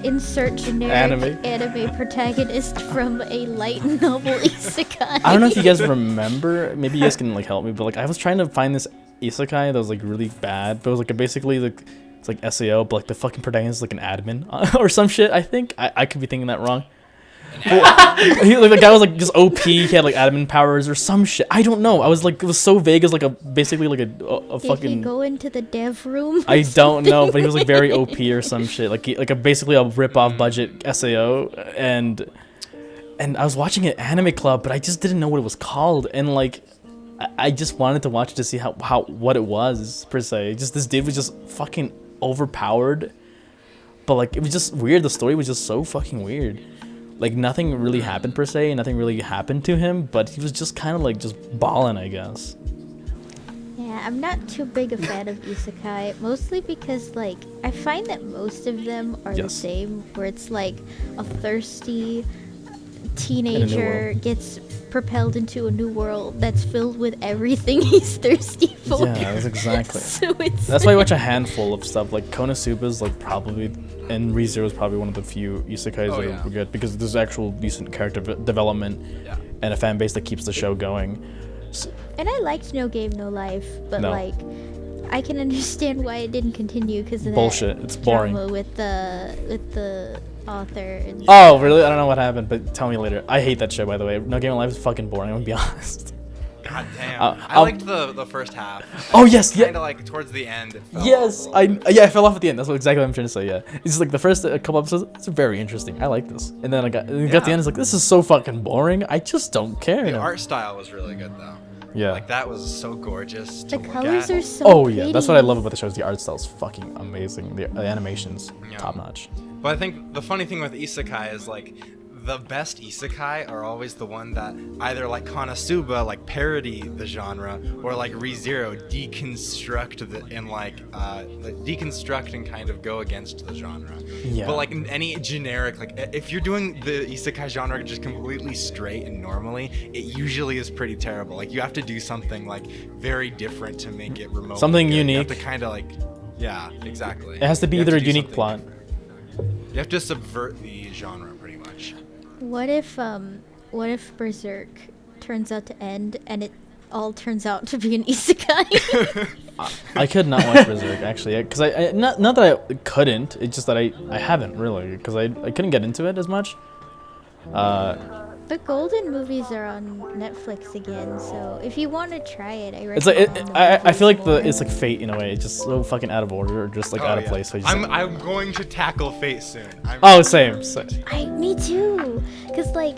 Insert generic anime protagonist from a light novel isekai. I don't know if you guys remember. Maybe you guys can like help me. But like, I was trying to find this isekai that was like really bad, but it was like basically like it's like SAO, but like the fucking protagonist is like an admin or some shit. I think I could be thinking that wrong. The guy was like just OP. He had like admin powers or some shit. I don't know. I was like, it was so vague. As like basically like a Did fucking. he go into the dev room? I don't know, but he was like very OP or some shit. Like basically a rip off budget SAO, and I was watching an anime club, but I just didn't know what it was called, and like I just wanted to watch it to see what it was per se. Just this dude was just fucking overpowered, but like it was just weird. The story was just so fucking weird. Like nothing really happened per se, nothing really happened to him, but he was just kind of like just balling, I guess. Yeah, I'm not too big a fan of isekai, mostly because like I find that most of them are the Yes. same, where it's like a thirsty world. teenager gets propelled into a new world that's filled with everything he's thirsty for. Yeah, that's exactly. So it's That's why I watch a handful of stuff. Like Konosuba's like probably, and ReZero is probably one of the few isekais Oh, that yeah. are good because there's actual decent character development Yeah. and a fan base that keeps the show going. And I liked No Game No Life, but No. like I can understand why it didn't continue because of Bullshit. that It's boring. drama with the author. And Oh, really? I don't know what happened, but tell me later. I hate that show, by the way. No Game of Life is fucking boring. I'm gonna be honest. God damn. I I'll- liked the first half. Oh, yes, yeah. Kind of like towards the end. It fell Yes, off a little bit. I fell off at the end. That's exactly what I'm trying to say. Yeah, it's like the first couple episodes. It's very interesting. I like this, and then I got to the end. It's like this is so fucking boring. I just don't care. The art style was really good though. Yeah. Like that was so gorgeous. the to look colors at. are so Oh yeah, that's what I pretty. love about the show. Is the art style is fucking amazing. The animations Yeah. top notch. But I think the funny thing with isekai is like the best isekai are always the one that either like Konosuba like parody the genre or like ReZero deconstruct deconstruct and kind of go against the genre. Yeah. But like in any generic like if you're doing the isekai genre just completely straight and normally, it usually is pretty terrible. Like you have to do something like very different to make it remotely Something good. You unique. have to kind of like yeah, exactly. It has to be You have either a do unique something- plot. You have to subvert the genre pretty much. What if Berserk turns out to end and it all turns out to be an isekai? I could not watch Berserk actually, because I not that I couldn't. It's just that I haven't really, because I couldn't get into it as much. The Golden movies are on Netflix again, so if you want to try it, I It's like recommend the I feel like movies it's more. like fate in a way. It's just so fucking out of order, or just like out of yeah. place. So I just, I'm going to tackle Fate soon. oh, same. Me too, cause like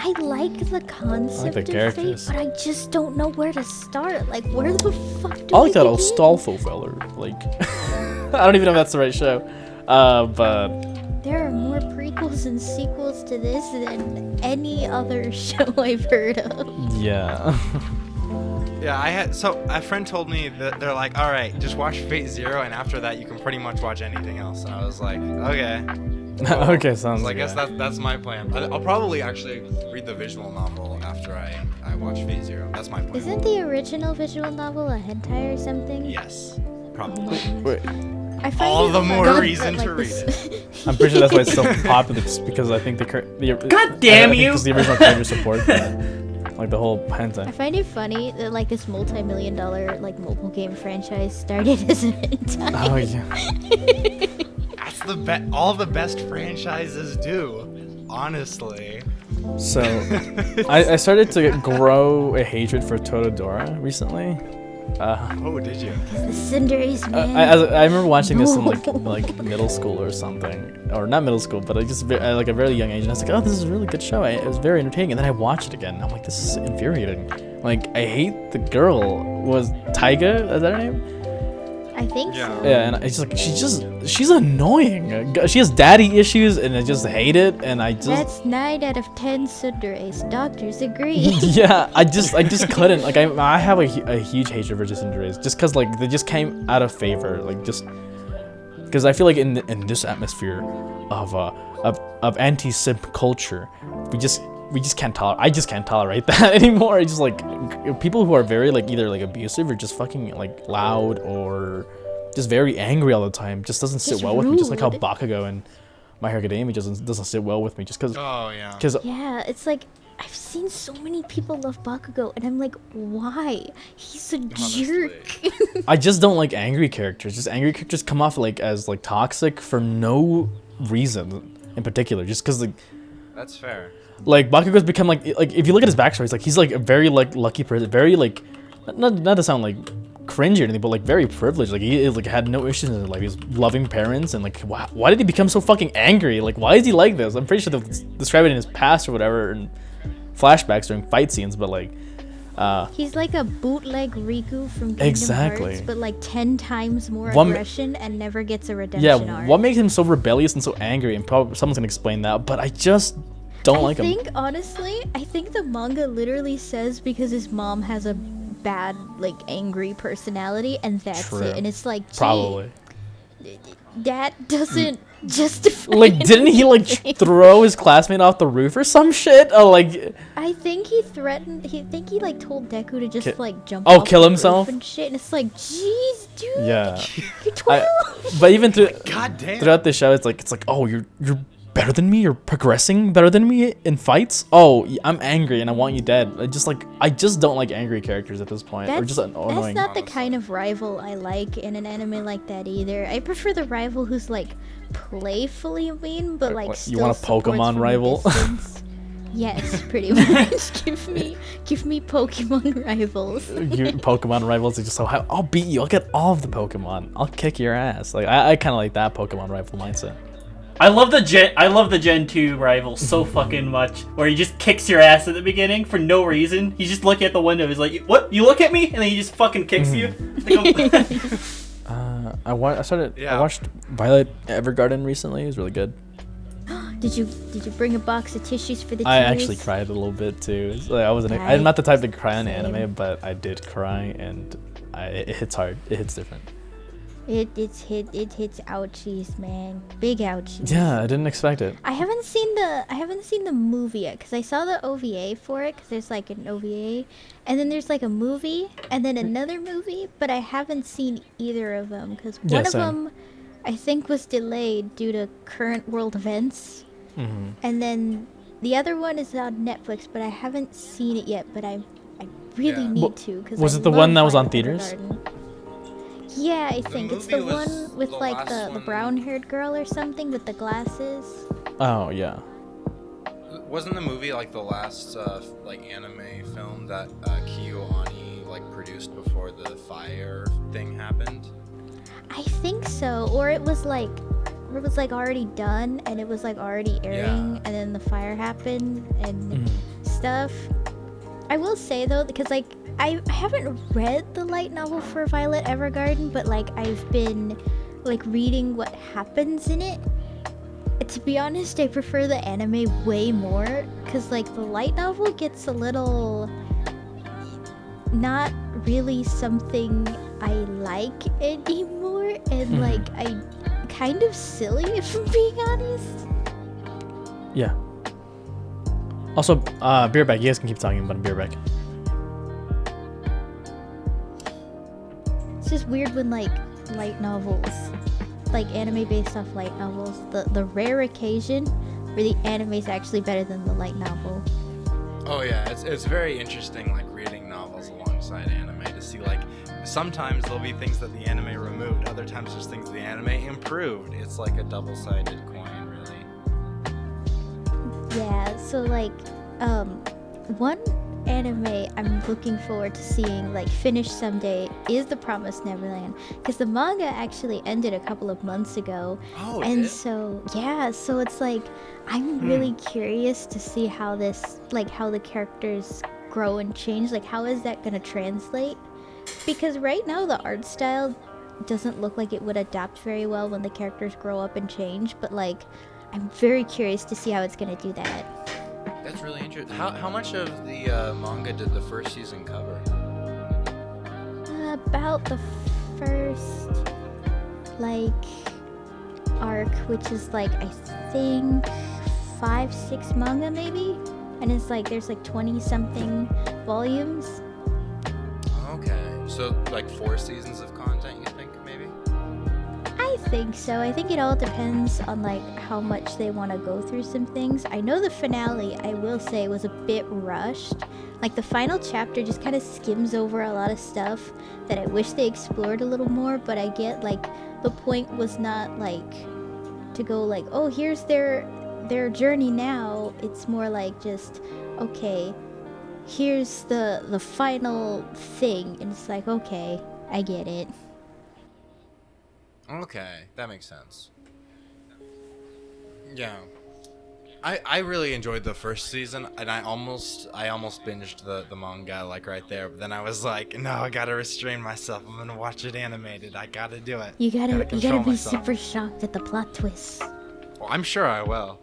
I like the concept of Fate, characters. but I just don't know where to start. Like, where the fuck do I like that begin? old Stolfo feller. Like, I don't even know if that's the right show. But There are more prequels and sequels to this than any other show I've heard of. yeah. Yeah, I had so a friend told me that they're like, all right, just watch Fate Zero, and after that you can pretty much watch anything else. And I was like, okay. Okay, sounds So I good. guess that's my plan. I'll probably actually read the visual novel after I watch Fate Zero. That's my plan. Isn't the original visual novel a hentai or something? Yes, Oh probably. my Wait, I find All it the more funny reason that, to like, read this- I'm pretty sure that's why it's so popular. It's because I think the God damn you! Because the original creator support that, like the whole hentai. I find it funny that like this multi-million-dollar like mobile game franchise started as an hentai. Oh yeah. That's all the best franchises do, honestly. So, I started to grow a hatred for Totodora recently. Oh, did you? The Cinderies, man. I remember watching this in No. like middle school or something, or not middle school, but at like a very young age, and I was like, oh, this is a really good show. It was very entertaining, and then I watched it again, and I'm like, this is infuriating. Like, I hate the girl. Was Taiga? Is that her name? I think Yeah. so. Yeah, and it's like she's annoying. She has daddy issues, and I just hate it. And I just That's 9 out of 10 Cinderies. Doctors agree. yeah, I just couldn't. Like I have a huge hatred for Cinderies, just cause like they just came out of favor, like just because I feel like in this atmosphere of anti-simp culture, we just can't tolerate. I just can't tolerate that anymore. It's just like people who are very like either like abusive or just fucking like loud or just very angry all the time just doesn't sit Just well with me. Just like how rude. Bakugo and My Hero Academia doesn't sit well with me. Just cause Oh yeah. Yeah, it's like I've seen so many people love Bakugo, and I'm like, why? He's a jerk. I just don't like angry characters. Just angry characters come off like as like toxic for no reason in particular. Just because That's fair. like Bakugo's become like if you look at his backstory, it's like he's like a very like lucky person, very like not to sound like cringy or anything, but like very privileged. Like he like had no issues in his life. He was loving parents, and like why did he become so fucking angry? Like why is he like this? I'm pretty sure they'll describe it in his past or whatever and flashbacks during fight scenes, but like. He's like a bootleg Riku from Kingdom Exactly. Hearts, but like 10 times more One- aggression and never gets a redemption Yeah, arc. what makes him so rebellious and so angry? And probably someone's gonna explain that, but I just don't like him. Honestly, I think the manga literally says because his mom has a bad, like, angry personality, and that's True. it. And it's like, gee, Probably. that doesn't justify Like, didn't he like anything. throw his classmate off the roof or some shit? Oh, like, I think he threatened. He like told Deku to just like jump. Oh, off kill the roof himself? and shit. And it's like, jeez, dude. yeah. You're 12. But even God damn. throughout the show, it's like, oh, you're better than me. You're progressing better than me in fights. Oh, I'm angry and I want you dead. I just don't like angry characters at this point. Or just annoying. That's not the kind of rival I like in an anime like that either. I prefer the rival who's like playfully mean, but like What, you still want a supports Pokemon from a rival? distance. Yes, pretty much. give me Pokemon rivals. You Pokemon rivals are just so high. I'll beat you. I'll get all of the Pokemon. I'll kick your ass. Like I kind of like that Pokemon rival mindset. I love the Gen 2 rival so fucking much, where he just kicks your ass at the beginning for no reason. He's just looking at the window. He's like, "What? You look at me?" And then he just fucking kicks you. I watched Violet Evergarden recently. It was really good. Did you bring a box of tissues for the tears? I actually cried a little bit too. It's like I'm not the type to cry on Same. anime, but I did cry, and it hits hard. It hits different. It hits ouchies, man. Big ouchies. Yeah, I didn't expect it. I haven't seen the movie yet, because I saw the OVA for it, because there's like an OVA, and then there's like a movie, and then another movie, but I haven't seen either of them, because one of same. them I think was delayed due to current world events, and then the other one is on Netflix, but I haven't seen it yet, but I really need to, because Was it the one that was on theaters? Yeah, I think it's the movie was one with the like last the one- brown-haired girl or something with the glasses. Oh yeah. Wasn't the movie like the last like anime film that Kiyoani like produced before the fire thing happened? I think so, or it was like already done and it was like already airing, Yeah. and then the fire happened and stuff. I will say though, because like I haven't read the light novel for Violet Evergarden, but like I've been like reading what happens in it. To be honest, I prefer the anime way more, because like the light novel gets a little not really something I like anymore, and like I kind of silly, if I'm being honest. Yeah. Also, beer bag. You guys can keep talking about a beer bag. It's just weird when like light novels, like anime based off light novels, the rare occasion where the anime is actually better than the light novel. Oh yeah, it's very interesting like reading novels alongside anime to see like sometimes there'll be things that the anime removed, other times there's things the anime improved. It's like a double-sided coin, really. Yeah, so like one anime I'm looking forward to seeing like finish someday is The Promised Neverland, because the manga actually ended a couple of months ago. Oh, And it? so yeah, so it's like I'm really curious to see how this, like how the characters grow and change, like how is that gonna translate, because right now the art style doesn't look like it would adapt very well when the characters grow up and change, but like I'm very curious to see how it's gonna do that. That's really interesting. How much of the manga did the first season cover? About the first like arc, which is like I think 5-6 manga maybe, and it's like there's like 20 something volumes. Okay, so like 4 seasons of content, you think maybe? I think so. I think it all depends on like how much they want to go through some things. I know the finale, I will say, was a bit rushed. Like the final chapter just kind of skims over a lot of stuff that I wish they explored a little more, but I get like the point was not like to go like, oh, here's their journey now. It's more like just, okay, here's the final thing, and it's like, okay, I get it. Okay, that makes sense. Yeah. I really enjoyed the first season, and I almost binged the manga like right there, but then I was like, no, I gotta restrain myself. I'm gonna watch it animated. I gotta do it. You gotta control be myself. super shocked at the plot twists. Well, I'm sure I will.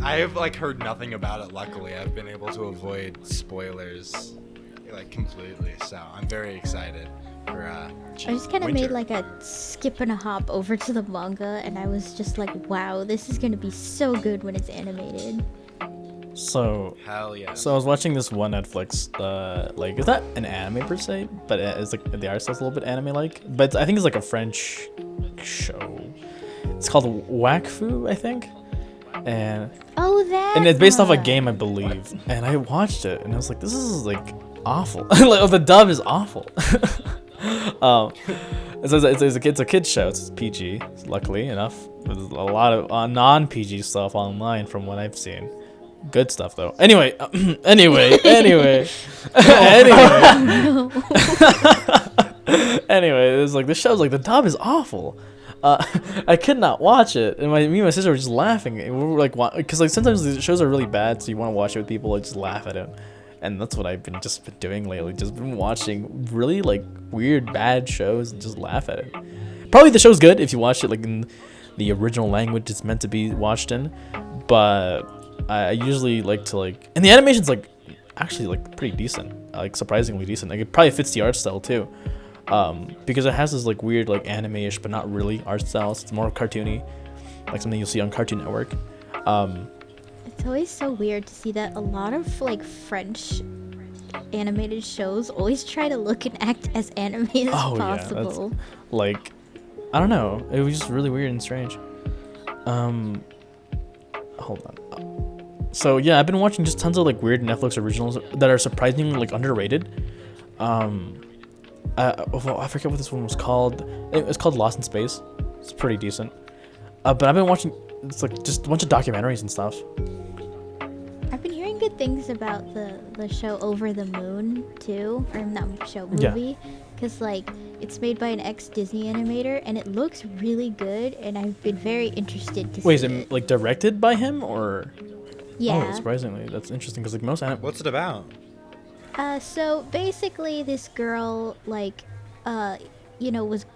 I have like heard nothing about it. Luckily, I've been able to avoid spoilers like completely. So I'm very excited for. I just kind of made like a skip and a hop over to the manga, and I was just like, wow, this is gonna be so good when it's animated. So Hell yeah. So I was watching this one Netflix, like it's not an anime per se, but it's like the art style's a little bit anime-like. But I think it's like a French show. It's called Wakfu, I think. And it's based off a game, I believe. And I watched it, and I was like, this is like awful. Like, the dub is awful. It's a kid's show. It's PG, luckily enough. There's a lot of non-PG stuff online from what I've seen. Good stuff though. Anyway, anyway. Anyway, it's like this show's like the dub is awful. I could not watch it, and me and my sister were just laughing. And we were like, because like sometimes the shows are really bad, so you want to watch it with people and just laugh at it. And that's what I've been doing lately. Just been watching really like weird bad shows and just laugh at it. Probably the show's good if you watch it like in the original language it's meant to be watched in, but I usually like to like, and the animation's like actually like pretty decent, like surprisingly decent. Like it probably fits the art style too, because it has this like weird like anime-ish but not really art style. So it's more cartoony, like something you'll see on Cartoon Network. It's always so weird to see that a lot of like French animated shows always try to look and act as anime as possible. Yeah, like I don't know, it was just really weird and strange. Hold on. So yeah, I've been watching just tons of like weird Netflix originals that are surprisingly like underrated. I forget what this one was called. It's called Lost in Space. It's pretty decent. But I've been watching, it's like just a bunch of documentaries and stuff. I've been hearing good things about the show Over the Moon too, or not show, movie, because like it's made by an ex-Disney animator and it looks really good, and I've been very interested to see. Wait, is it like directed by him or? Yeah. Oh, surprisingly, that's interesting because like most What's it about? So basically this girl like was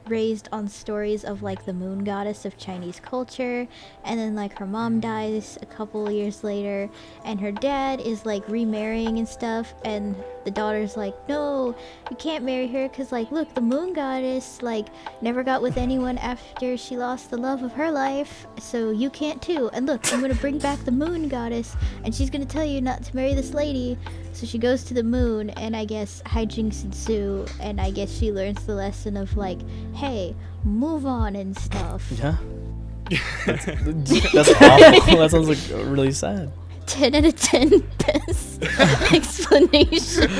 raised on stories of like the moon goddess of Chinese culture, and then like her mom dies a couple years later, and her dad is like remarrying and stuff, and the daughter's like, no, you can't marry her because like look, the moon goddess like never got with anyone after she lost the love of her life, so you can't too, and look, I'm gonna bring back the moon goddess and she's gonna tell you not to marry this lady. So she goes to the moon, and I guess hijinks ensue, and I guess she learns the lesson of like, hey, move on and stuff. Yeah. That's awful. That sounds like really sad. 10 out of 10 best explanation.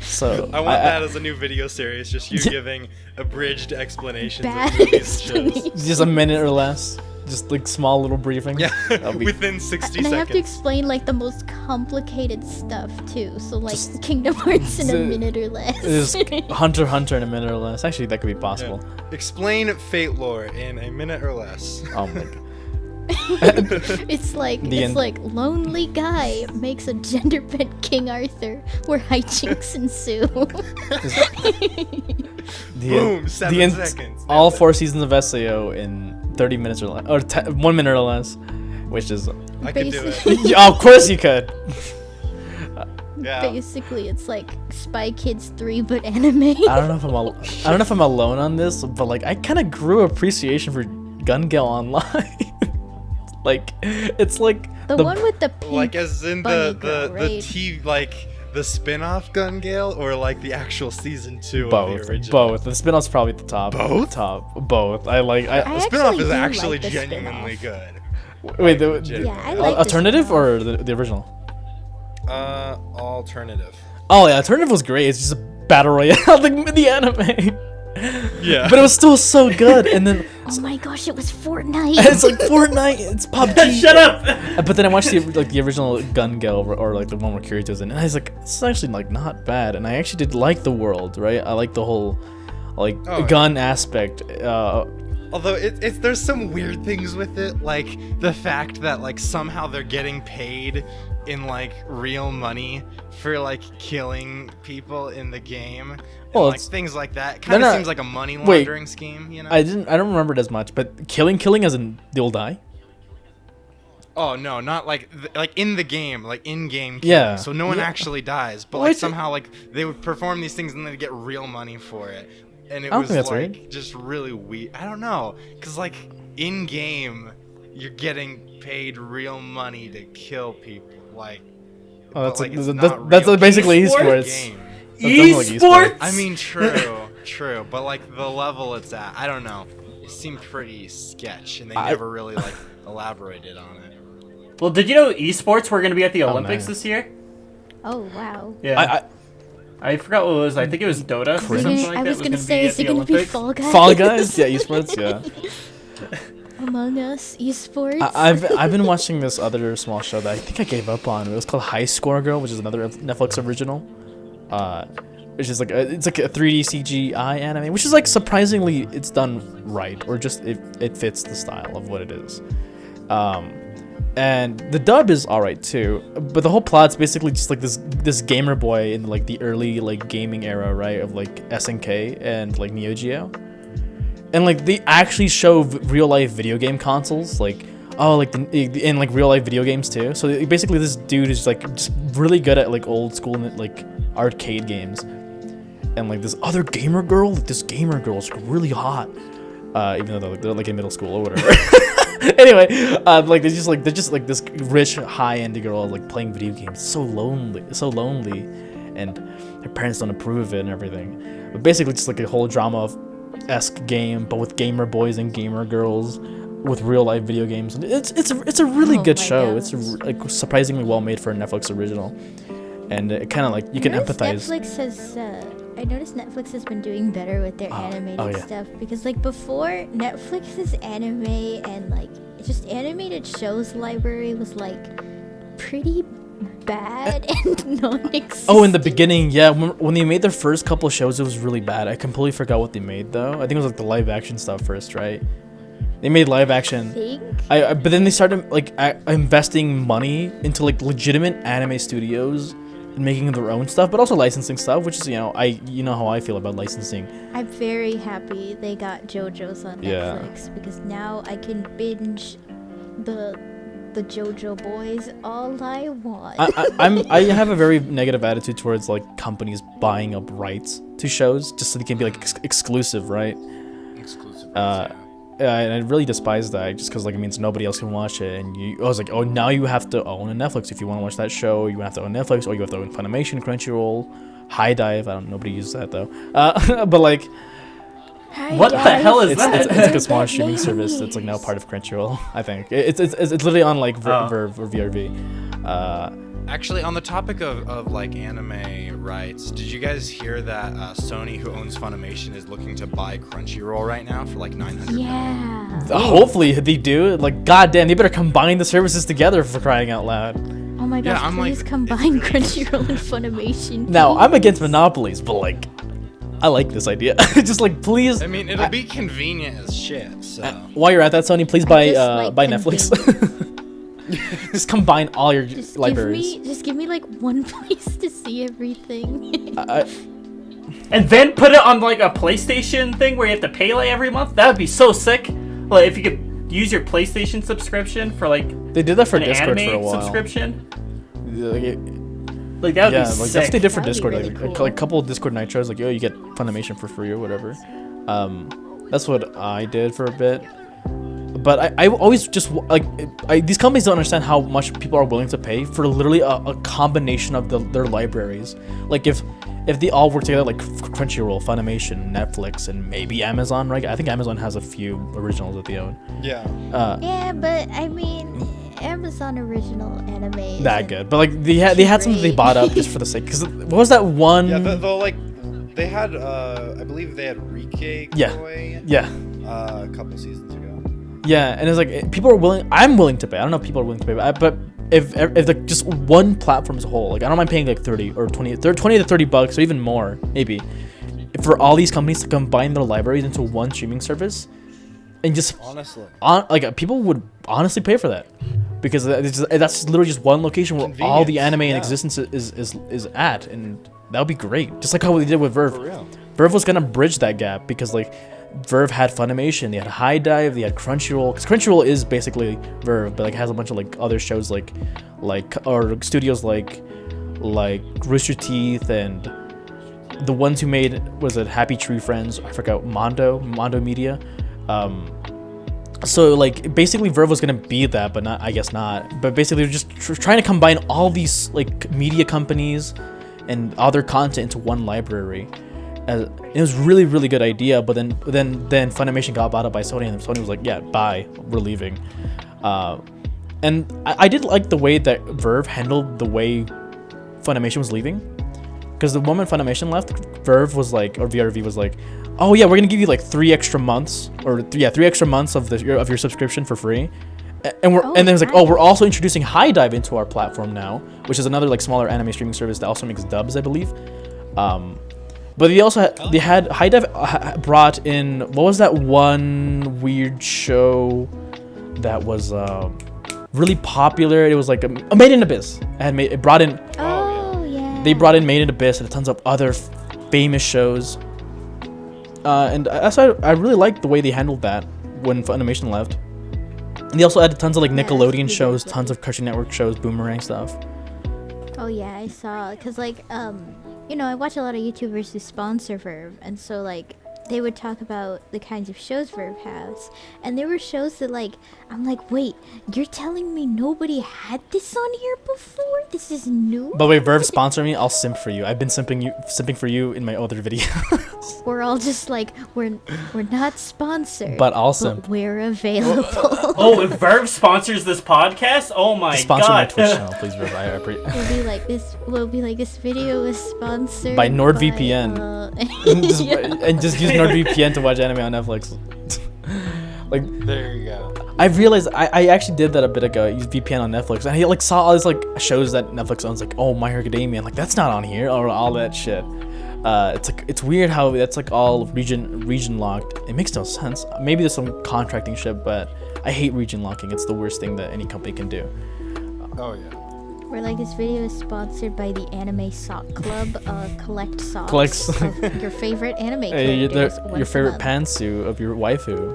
So I want that as a new video series, just you giving abridged explanations Bad of movies and shows. explanation. just a minute or less. Just like small little briefing. Yeah, Be- within 60 And seconds. I have to explain like the most complicated stuff too. So like Kingdom Hearts in a minute or less. Just Hunter in a minute or less. Actually, that could be possible. Yeah. Explain Fate lore in a minute or less. Oh my god. It's like The like lonely guy makes a gender bent King Arthur where hijinks ensue. Boom, 7 seconds. All 4 seasons of SAO in 30 minutes or less, or 1 minute or less, which is. I could do it. Yeah, of course you could. Yeah. Basically, it's like Spy Kids 3 but anime. I don't know if I'm alone on this, but like I kind of grew appreciation for Gun Gale Online. Like it's like the one with the pink like as in bunny the girl, right? like the spin-off Gun Gale, or like the actual season 2 of the original? Both. The spin-off's probably the top. Both? Both. I The spin-off is do actually like the genuinely spin-off. good. wait. Yeah, I like the Alternative spin-off. or the original? Alternative. Oh yeah, Alternative was great. It's just a battle royale, like the anime. Yeah. But it was still so good. And then Oh my gosh, it was Fortnite. it's like Fortnite. It's PUBG. Shut up! But then I watched the original Gun Gale, or like the one where Kirito's in, and I was like, this is actually like not bad. And I actually did like the world, right? I like the whole like gun aspect. Although there's some weird things with it, like the fact that like somehow they're getting paid in like real money for like killing people in the game. Well, Like things like that kind of not- seems like a money laundering scheme, you know? I don't remember it as much, but killing as in they'll die. Oh no, not like in the game, like in-game killing. Yeah. So no one Yeah. actually dies, but Well, like somehow like they would perform these things and they'd get real money for it. And it don't was think that's like right. just really weird. I don't know, cuz like in-game you're getting paid real money to kill people. Like Oh, that's but, like, it's that's, not that's real. basically It's a esports. game. That sounds like Esports. I mean, true, but like the level it's at, I don't know. It seemed pretty sketch, and they never really like elaborated on it. Well, did you know esports were going to be at the Olympics nice. this year? Oh wow. Yeah. I forgot what it was. I think it was Dota. Or Cringe. something like I that was gonna be say, at is the it gonna be Olympics. Fall Guys? Fall Guys, yeah, esports, yeah. Among Us, esports. I've been watching this other small show that I think I gave up on. It was called High Score Girl, which is another Netflix original. Which is like it's like a 3D CGI anime, which is like surprisingly it's done right, or just it fits the style of what it is. And the dub is alright too, but the whole plot's basically just like this gamer boy in like the early like gaming era, right, of like SNK and like Neo Geo. And like they actually show real life video game consoles, like in like real life video games too. So basically, this dude is like just really good at like old school like arcade games, and like this other gamer girl, like this gamer girl is really hot, even though they're like in middle school or whatever. Anyway, like they're just like this rich high end girl like playing video games, so lonely, and her parents don't approve of it and everything. But basically, just like a whole drama of esque game, but with gamer boys and gamer girls, with real life video games. And it's a really good show. gosh. It's like surprisingly well made for a Netflix original, and it kind of like you can empathize. I noticed Netflix has been doing better with their animated yeah. stuff, because like before, Netflix's anime and like just animated shows library was like pretty bad and non-existent. Oh, in the beginning, yeah, when they made their first couple of shows, it was really bad. I completely forgot what they made though. I think it was like the live action stuff first, right? They made live action. But then they started like investing money into like legitimate anime studios and making their own stuff, but also licensing stuff, which is you know how I feel about licensing. I'm very happy they got JoJo's on Netflix, because now I can binge the JoJo boys all I want. I have a very negative attitude towards like companies buying up rights to shows just so they can be like exclusive, right? Exclusive. And I really despise that, just because like it means nobody else can watch it, and I was like, oh, now you have to own a Netflix if you want to watch that show. You have to own Netflix, or you have to own Funimation, Crunchyroll, High Dive. I don't nobody uses that though. But like, What the hell is that? it's like a small streaming service that's like now part of Crunchyroll. I think it's literally on like Verve or VRV. Actually, on the topic of like anime rights, did you guys hear that Sony, who owns Funimation, is looking to buy Crunchyroll right now for like $900 million? Yeah. Hopefully they do. Like, goddamn, they better combine the services together for crying out loud. Oh my gosh, I'm please like, combine it's really Crunchyroll and Funimation. Now, please. I'm against monopolies, but like, I like this idea. Just like, please. I mean, it'll be convenient as shit. So While you're at that, Sony, please buy buy convenience. Netflix. Just combine all your libraries. Just give me like one place to see everything. And then put it on like a PlayStation thing where you have to pay like every month. That would be so sick. Like if you could use your PlayStation subscription for like They did that for an Discord anime for a while. subscription. Like, Like that would yeah, be like sick. that's what they did for That'd be Discord. really Like cool. a couple of Discord nitros, like yo, you get Funimation for free or whatever. That's what I did for a bit. But I always just like these companies don't understand how much people are willing to pay for literally a combination of their libraries. Like if they all work together, like Crunchyroll, Funimation, Netflix, and maybe Amazon, right? I think Amazon has a few originals that they own. yeah. Yeah, but I mean, Amazon original anime. That isn't good, but like they had something they great. bought up just for the sake. Because what was that one? Yeah, they'll like they had I believe they had Rike Yeah. Koi, Yeah. a couple seasons ago. Yeah, and it's like people are willing. I'm willing to pay. I don't know if people are willing to pay, but if like just one platform as a whole, like I don't mind paying like 30 or 20 to $30 or even more, maybe, for all these companies to combine their libraries into one streaming service, and just Honestly. like people would honestly pay for that, because that's literally just one location where all the Convenience, anime in yeah. existence is at, and that would be great. Just like how they did with Verve. For real. Verve was gonna bridge that gap because like Verve had Funimation, they had High Dive, they had Crunchyroll. Because Crunchyroll is basically Verve, but like has a bunch of like other shows like or studios like Rooster Teeth and the ones who made, was it Happy Tree Friends? I forgot, Mondo Media. So like basically Verve was gonna be that, but not, I guess not. But basically they're just trying to combine all these like media companies and other content into one library. It was really, really good idea, but then Funimation got bought up by Sony, and Sony was like, yeah, bye, we're leaving. And I did like the way that Verve handled the way Funimation was leaving, because the moment Funimation left, Verve was like, or VRV was like, oh yeah, we're gonna give you like 3 extra months, or 3 extra months of your subscription for free. And then it's like, oh, we're also introducing High Dive into our platform now, which is another like smaller anime streaming service that also makes dubs, I believe. But they had High Dive brought in, what was that one weird show that was really popular? It was like a Made in Abyss. It brought in. Oh yeah. They brought in Made in Abyss and tons of other famous shows. And I really liked the way they handled that when Funimation left. And they also added tons of like Nickelodeon shows, tons of Cartoon Network shows, Boomerang stuff. Oh yeah, I saw, cause like you know, I watch a lot of YouTubers who sponsor Verve, and so like they would talk about the kinds of shows Verve has, and there were shows that like I'm like, wait, you're telling me nobody had this on here before? This is new. By the way, Verve sponsor me, I'll simp for you. I've been simping for you in my other videos. We're all just like, we're not sponsored, but I'll simp. We're available. Oh, if Verve sponsors this podcast, oh my sponsor god! my Twitch channel, please, Verve. We'll be like this video is sponsored by NordVPN. And just use NordVPN to watch anime on Netflix. Like, there you go. I realized I actually did that a bit ago. I used VPN on Netflix, and I like saw all these like shows that Netflix owns, like My Hero Academia, and like that's not on here, or all that shit. It's weird how that's like all region locked. It makes no sense. Maybe there's some contracting shit, but I hate region locking. It's the worst thing that any company can do. Oh yeah. We're like, this video is sponsored by the Anime Sock Club. Collect socks of your favorite anime characters. Your favorite pantsuit of your waifu.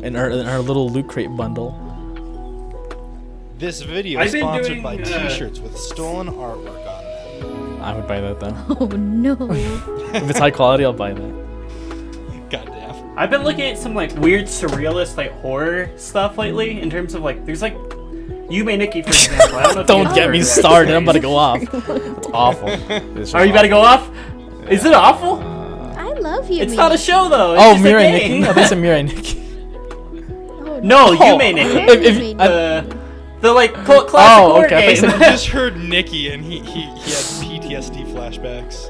In our little loot crate bundle. This video is sponsored by T-shirts with stolen artwork on them. I would buy that though. Oh no. If it's high quality, I'll buy that. Goddamn. I've been looking at some like weird surrealist like horror stuff lately, in terms of like there's like Yume Nikki, for example. I don't know if Don't get me started. I'm about to go off. It's awful. Are you about to go off? Is it awful? I love you. It's not a show though. It's Oh, just Mirai a game. Nikki? I thought you said Mirai Nikki. No, Yume Nikki. The like classic horror okay. game. I just heard Nikki and he had PTSD flashbacks.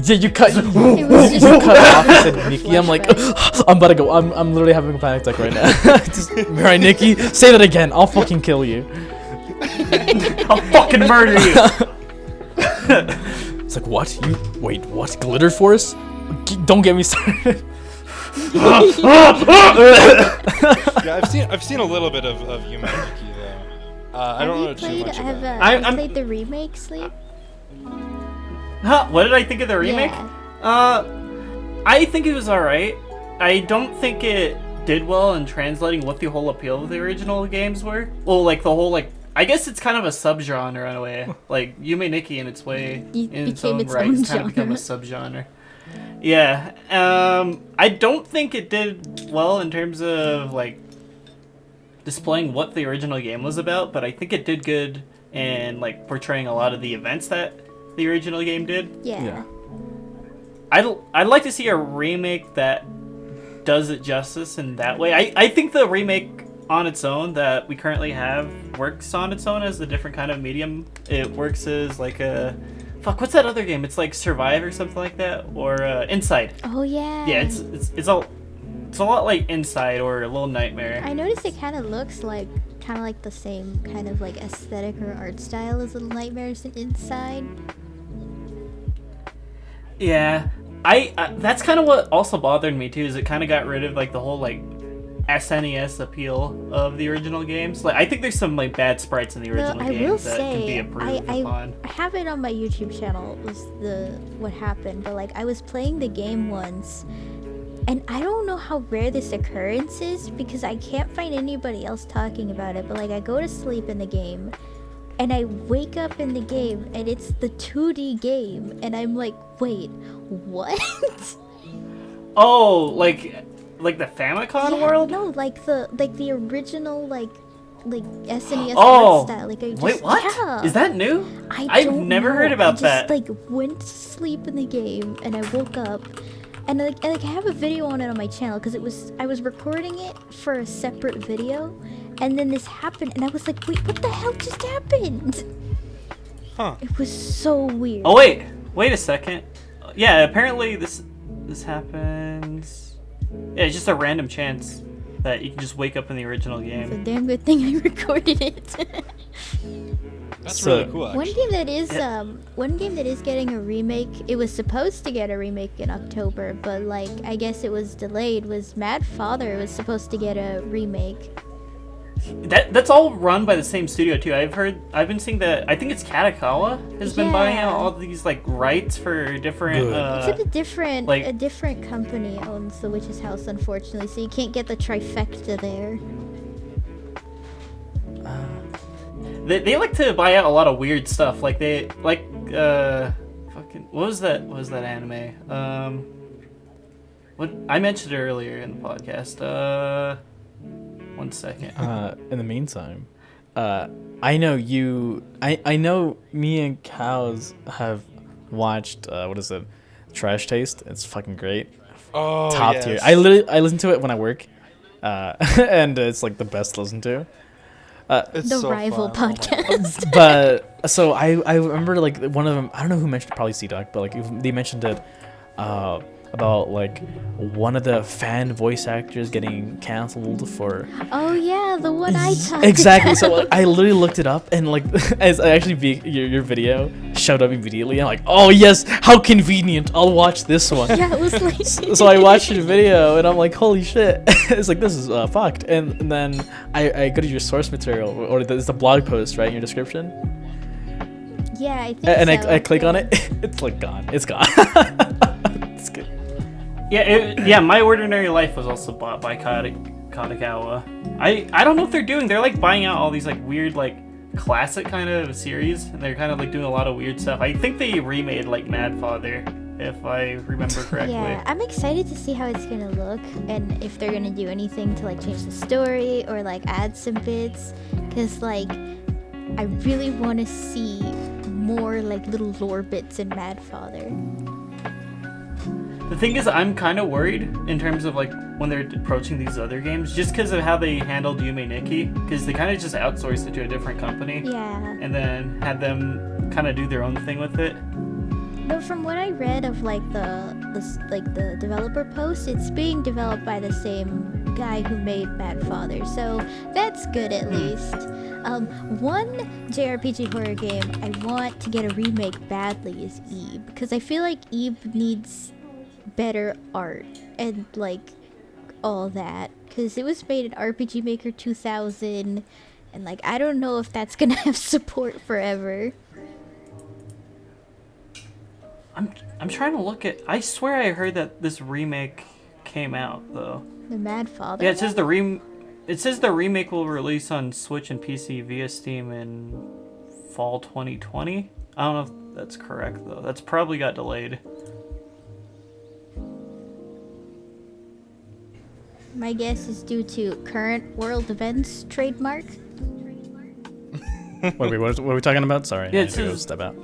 Yeah, you cut. It was just You cut off and said Nikki. I'm like, flashback. I'm about to go. I'm literally having a panic attack right now. Just Mirai Nikki. Say that again. I'll fucking kill you. I'll fucking murder you. It's like, what? Wait, what? Glitter Force? Don't get me started. Yeah, I've seen a little bit of Yume Nikki though. I don't know too much about it. Have you played the remake, Sleep? Huh? What did I think of the remake? Yeah. I think it was alright. I don't think it did well in translating what the whole appeal of the original games were. Well, like the whole like, I guess it's kind of a subgenre in a way. Like Yume Nikki in its way, in its own right, it's kind of become a subgenre. Yeah. I don't think it did well in terms of like displaying what the original game was about, but I think it did good in like portraying a lot of the events that the original game did. Yeah. I'd like to see a remake that does it justice in that way. I think the remake on its own that we currently have works on its own as a different kind of medium. It works as like a what's that other game? It's like Survive or something like that, or Inside. Oh yeah. Yeah, it's a lot like Inside or Little Nightmare. I noticed it kind of looks like the same kind of like aesthetic or art style as Little Nightmares and Inside. Yeah, I that's kind of what also bothered me too. Is it kind of got rid of like the whole like SNES appeal of the original games. Like I think there's some like bad sprites in the original games that can be improved upon. I have it on my YouTube channel. Was what happened? But like I was playing the game once, And I don't know how rare this occurrence is because I can't find anybody else talking about it. But like, I go to sleep in the game, and I wake up in the game, and it's the 2D game, and I'm like, wait, what? Oh, like the Famicom world? No, like the original like SNES Oh, art style. Like I just, wait, what? Yeah. Is that new? I've never heard about that. I just like went to sleep in the game, and I woke up, and I have a video on it on my channel because I was recording it for a separate video, and then this happened, and I was like, wait, what the hell just happened? Huh. It was so weird. Oh wait a second. Yeah, apparently this happens. Yeah, it's just a random chance that you can just wake up in the original It's a game. damn good thing I recorded it. That's So- really cool. Actually. One game that is getting a remake. It was supposed to get a remake in October, but like I guess it was delayed. Was Mad Father was supposed to get a remake. That's all run by the same studio too. I've been seeing that. I think it's Katakawa has been buying out all these like rights for different. Good. Except a like- different company owns the Witch's House, unfortunately, so you can't get the trifecta there. They like to buy out a lot of weird stuff. Like they fucking what was that anime? What I mentioned it earlier in the podcast. 1 second. In the meantime, I know me and Cows have watched what is it, Trash Taste. It's fucking great. Oh, Top yes. tier. I listen to it when I work, and it's like the best to listen to. It's The so rival fun. Oh my podcast. But so I remember like one of them. I don't know who mentioned, probably C-Doc, but like they mentioned it about like one of the fan voice actors getting canceled for. Oh yeah, the one I talked Exactly. about. So like, I literally looked it up, and like as I actually your video showed up immediately. I'm like, oh yes, how convenient! I'll watch this one. Yeah, it was like. So I watched your video, and I'm like, holy shit! It's like this is fucked. And then I go to your source material, or it's the blog post, right, in your description. Yeah, I think And so. I click on it, it's like gone. It's gone. It's good. Yeah, My Ordinary Life was also bought by Katakawa. I don't know what they're like buying out all these like weird like classic kind of series, and they're kind of like doing a lot of weird stuff. I think they remade like Mad Father, if I remember correctly. Yeah, I'm excited to see how it's gonna look and if they're gonna do anything to like change the story or like add some bits, because like I really want to see more like little lore bits in Mad Father. The thing is, I'm kind of worried in terms of like when they're approaching these other games, just because of how they handled Yume Nikki, because they kind of just outsourced it to a different company, Yeah. and then had them kind of do their own thing with it. But from what I read of like the developer post, it's being developed by the same guy who made Mad Father, so that's good at least. One JRPG horror game I want to get a remake badly is Eve, because I feel like Eve needs better art and like all that, because it was made in RPG Maker 2000, and like I don't know if that's gonna have support forever. I'm trying to look at. I swear I heard that this remake came out though. The Mad Father. Yeah, it says the remake will release on Switch and PC via Steam in fall 2020. I don't know if that's correct though. That's probably got delayed. My guess is due to current world events trademark. Wait, what are we talking about? Sorry, Yeah, I it need to go says- step out.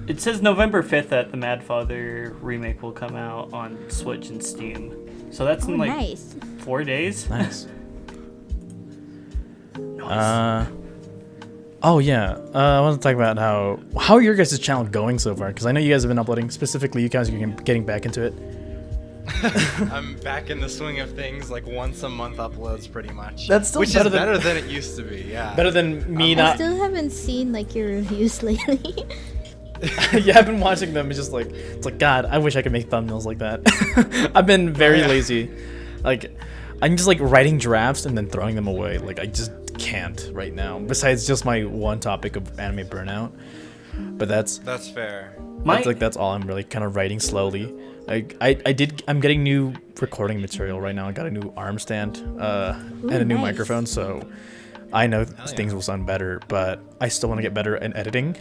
It says November 5th that the Mad Father remake will come out on Switch and Steam. So that's Oh, in like nice. 4 days. Nice. Oh yeah, I want to talk about how are your guys' channel going so far? Because I know you guys have been uploading. Specifically, you guys are getting back into it. I'm back in the swing of things, like once a month uploads pretty much. That's still which better is than- better than it used to be, yeah. Better than me I not. still haven't seen like your reviews lately. Yeah, I've been watching them. It's like God, I wish I could make thumbnails like that. I've been very lazy. Like, I'm just like writing drafts and then throwing them away. Like I just can't right now. Besides just my one topic of anime burnout. But that's fair. that's all I'm really kind of writing slowly. I'm getting new recording material right now. I got a new arm stand and a new microphone, so I know things will sound better, but I still want to get better at editing.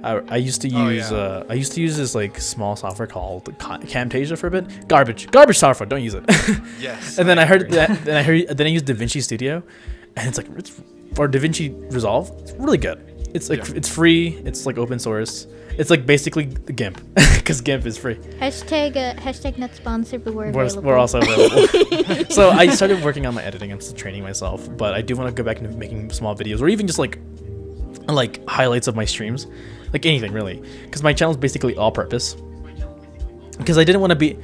I used to use this like small software called Camtasia for a bit. Garbage software. Don't use it. Yes. And then I heard that. Then I used DaVinci Studio, and it's or DaVinci Resolve. It's really good. It's like it's free. It's like open source. It's like basically GIMP, because GIMP is free. Hashtag not sponsored, but we're available. We're also available. So I started working on my editing. I'm still training myself, but I do want to go back into making small videos, or even just like highlights of my streams, like anything really, because my channel is basically all purpose. Because I didn't want to be.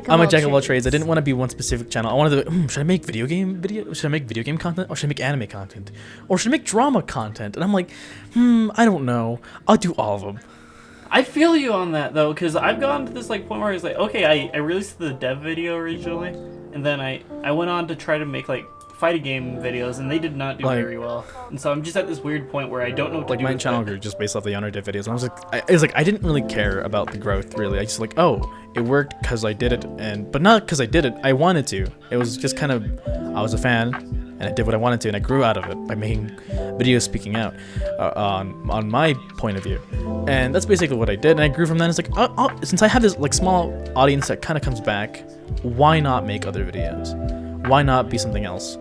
I'm a jack of all trades. I didn't want to be one specific channel. I wanted to. Should I make video game content, or should I make anime content, or should I make drama content? And I'm like, I don't know. I'll do all of them. I feel you on that though, because I've gone to this point where it's like, okay, I released the dev video originally, and then I went on to try to make fighting game videos, and they did not do very well. And so I'm just at this weird point where I don't know what to do. My channel grew just based off the Yandere dev videos. And I was like, I didn't really care about the growth really. I just it worked because I did it, but not because I did it. I wanted to. It was just kind of, I was a fan, and I did what I wanted to, and I grew out of it by making videos speaking out on my point of view. And that's basically what I did, and I grew from that. It's like, since I have this small audience that kind of comes back, why not make other videos? Why not be something else?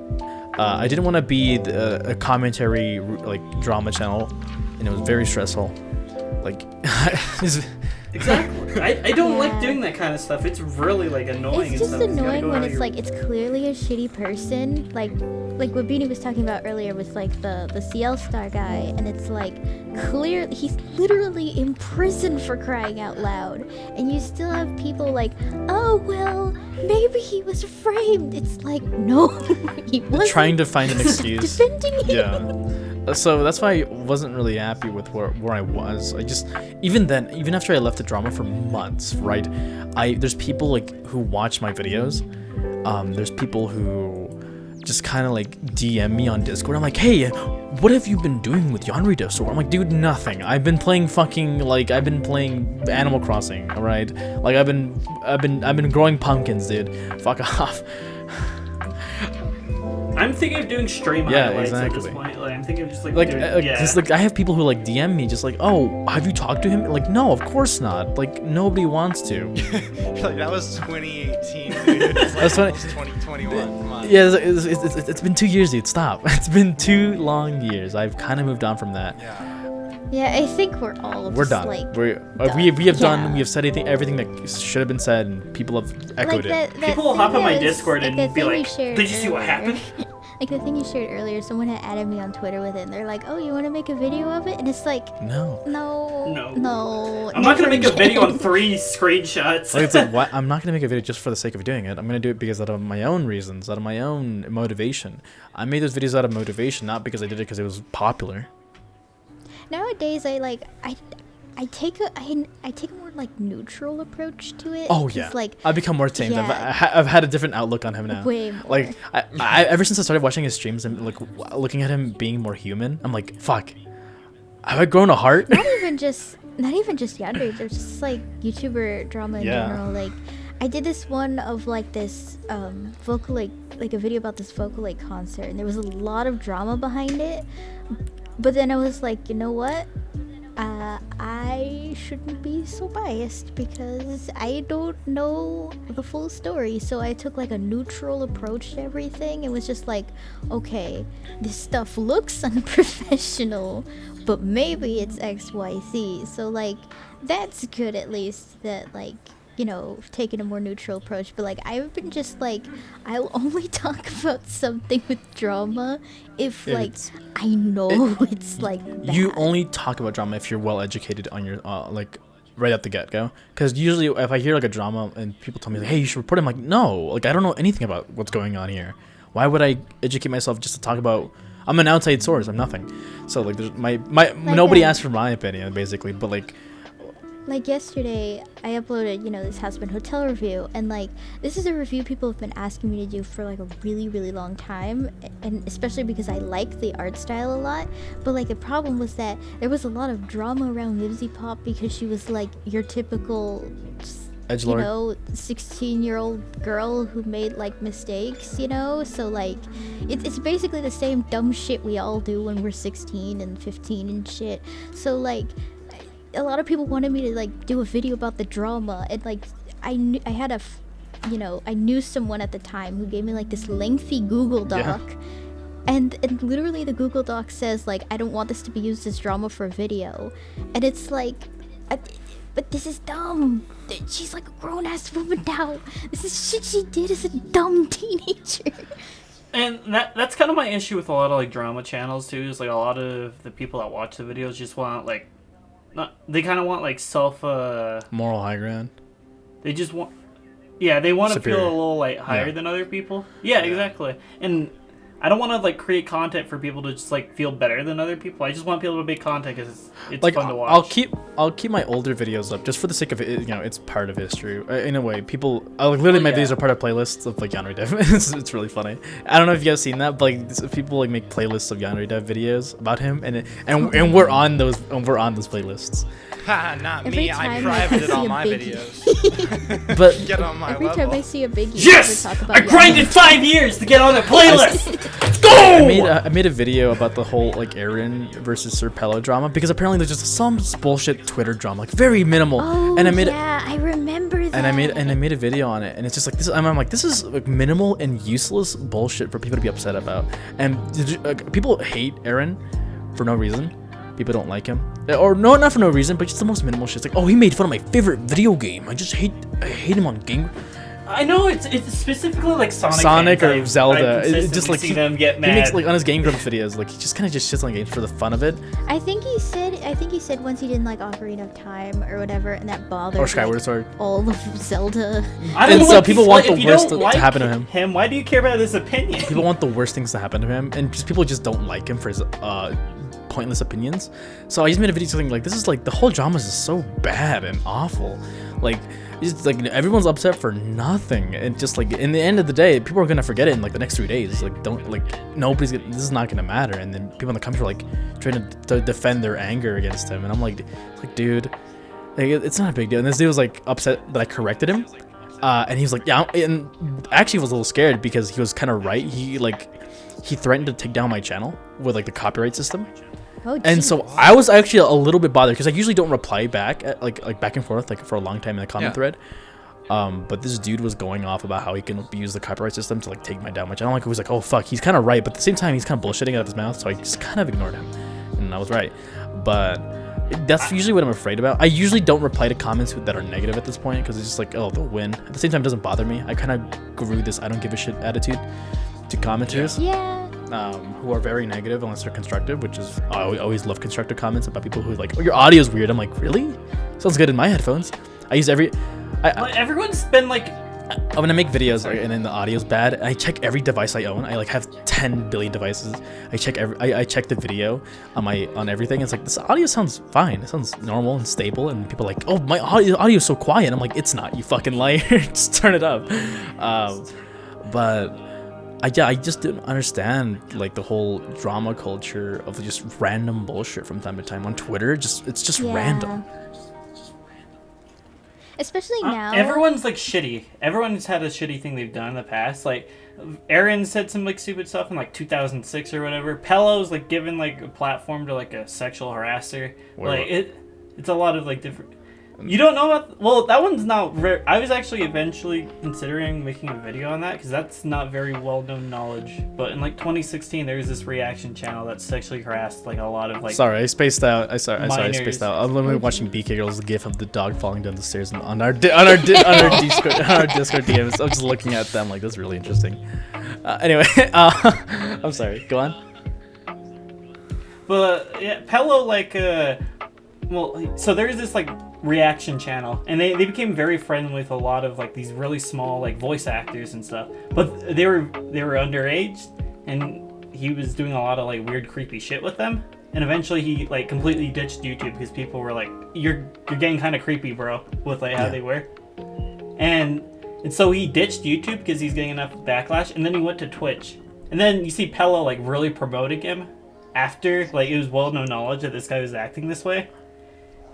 I didn't want to be a commentary drama channel, and it was very stressful. Exactly. I don't like doing that kind of stuff. It's really annoying. It's just annoying when it's it's clearly a shitty person. Like what Beanie was talking about earlier with the CL Star guy, and it's clear he's literally in prison for crying out loud, and you still have people oh well, maybe he was framed. It's no, he wasn't. Trying to find an excuse. Defending him. Yeah. So that's why I wasn't really happy with where I was. I just, even after I left the drama for months, right? There's people who watch my videos. There's people who just kind of DM me on Discord. I'm like, hey, what have you been doing with Yandere So? I'm like, dude, nothing. I've been playing I've been playing Animal Crossing, all right? I've been growing pumpkins, dude. Fuck off. I'm thinking of doing stream highlights at this point. I'm thinking of just doing, I have people who DM me just oh, have you talked to him? No, of course not. Nobody wants to. That was 2018, dude. That was 2021. Come on. Yeah, it's been 2 years, dude. Stop. It's been 2 long years. I've kind of moved on from that. Yeah, I think we're all we're done. We have done. We have said everything that should have been said, and people have echoed it. People will hop on my Discord and be like, "Did you see what happened?" The thing you shared earlier, someone had added me on Twitter with it, and they're like, "Oh, you want to make a video of it?" And it's no. I'm not gonna make a video on 3 screenshots. What? I'm not gonna make a video just for the sake of doing it. I'm gonna do it because out of my own reasons, out of my own motivation. I made those videos out of motivation, not because I did it because it was popular. Nowadays, I take a more neutral approach to it. Oh yeah, I've become more tamed. Yeah. I've had a different outlook on him now. Way more. I ever since I started watching his streams and looking at him being more human, I'm like, fuck, have I grown a heart? Not even just Yandere, there's just YouTuber drama in general. I did this one of this vocal a video about this vocal concert, and there was a lot of drama behind it. But then I was like, you know what? I shouldn't be so biased because I don't know the full story. So I took a neutral approach to everything. It was just okay, this stuff looks unprofessional, but maybe it's XYZ. So that's good at least that taking a more neutral approach. But I've been just I'll only talk about something with drama if I know it's bad. You only talk about drama if you're well educated on your right at the get-go. Because usually if I hear a drama and people tell me hey, you should report it, I'm like, no, I don't know anything about what's going on here. Why would I educate myself just to talk about? I'm an outside source. I'm nothing. So there's nobody asked for my opinion basically. But Like yesterday, I uploaded, this Husband Hotel review, and like this is a review people have been asking me to do for like a really, really long time, and especially because I like the art style a lot. But like the problem was that there was a lot of drama around Livesy Pop because she was like your typical, Edgelord. 16-year-old girl who made like mistakes, So like, it's basically the same dumb shit we all do when we're 16 and 15 and shit. So like, a lot of people wanted me to like do a video about the drama, and like I knew someone at the time who gave me like this lengthy Google Doc. Yeah. And literally the Google Doc says like, I don't want this to be used as drama for a video, and it's like, but this is dumb. She's like a grown-ass woman now. This is shit she did as a dumb teenager. And that's kind of my issue with a lot of like drama channels too, is like a lot of the people that watch the videos just want like, they kind of want like moral high ground. They just want, they want to Superior. feel a little like higher than other people. Yeah, exactly. And I don't want to like create content for people to just like feel better than other people. I just want people to make content because it's like, fun to watch. I'll keep my older videos up just for the sake of it. It's part of history in a way. People, literally my videos are part of playlists of like Yandere Dev. It's really funny. I don't know if you guys seen that, but like people like make playlists of Yandere Dev videos about him, and we're on those playlists. Not me. I privated all my videos. But get on my every level. time I see a biggie, yes, talk about I grinded 5 years to get on a playlist. Let's go. I made a video about the whole like Aaron versus Sir Pello drama because apparently there's just some bullshit Twitter drama, like very minimal. Oh, and I made I remember that. And I made a video on it, and it's just like this. I'm like, this is like minimal and useless bullshit for people to be upset about. And people hate Aaron for no reason. People don't like him, or no, not for no reason, but just the most minimal shit. It's like, oh, he made fun of my favorite video game. I hate him on game. I know it's specifically like Sonic or Zelda. It's just like see them get mad. He makes like on his Game Grumps videos, like he just kind of just shits on games for the fun of it. I think he said once he didn't like Ocarina of Time or whatever, and that bothered Or Skyward Sword. All of Zelda. And so people want the worst to happen to him. Why do you care about his opinion? People want the worst things to happen to him, and people just don't like him for his pointless opinions. So I just made a video saying like, this is like, the whole drama is just so bad and awful. Like, it's like everyone's upset for nothing, and just like in the end of the day, people are gonna forget it in like the next 3 days. Like, this is not gonna matter. And then people in the comments are like trying to defend their anger against him, and I'm like, dude, like, it's not a big deal. And this dude was like upset that I corrected him, and he was like, yeah, and actually was a little scared because he was kind of right. He threatened to take down my channel with like the copyright system. Oh, and so I was actually a little bit bothered because I usually don't reply back like back and forth like for a long time in the comment thread. But this dude was going off about how he can use the copyright system to like take down my channel. Like, it was like, oh fuck, he's kind of right, but at the same time he's kind of bullshitting out of his mouth. So I just kind of ignored him, and I was right. But that's usually what I'm afraid about. I usually don't reply to comments that are negative at this point because it's just like, oh, they'll win. At the same time, it doesn't bother me. I kind of grew this I don't give a shit attitude to commenters. Yeah. Who are very negative unless they're constructive, which is, I always love constructive comments about people who like, oh, your audio's weird. I'm like, really? Sounds good in my headphones. I use everyone's been like, when I make videos and then the audio's bad, I check every device I own. I like have 10 billion devices. I check I check the video on everything. It's like, this audio sounds fine. It sounds normal and stable. And people are like, oh, my audio is so quiet. I'm like, it's not, you fucking liar. Just turn it up. But I just didn't understand like the whole drama culture of just random bullshit from time to time on Twitter. It's just random. Especially now. Everyone's like shitty. Everyone's had a shitty thing they've done in the past. Like, Aaron said some like stupid stuff in like 2006 or whatever. Pello's like given like a platform to like a sexual harasser. Like it's a lot of like different. You don't know about... Well, that one's not... I was actually eventually considering making a video on that, because that's not very well-known knowledge. But in, like, 2016, there was this reaction channel that sexually harassed, like, a lot of, like... Sorry, I spaced out. I spaced out. I'm literally watching BK Girl's gif of the dog falling down the stairs on our Discord DMs. I'm just looking at them like, that's really interesting. Anyway, I'm sorry. Go on. But, yeah, Pello, like, well, so there's this, like, reaction channel, and they became very friendly with a lot of like these really small like voice actors and stuff, but they were underage, and he was doing a lot of like weird creepy shit with them. and eventually he like completely ditched YouTube because people were like, "You're getting kind of creepy, bro," with like how they were, and so he ditched YouTube because he's getting enough backlash, and then he went to Twitch, and then you see Pella like really promoting him after like it was well known knowledge that this guy was acting this way.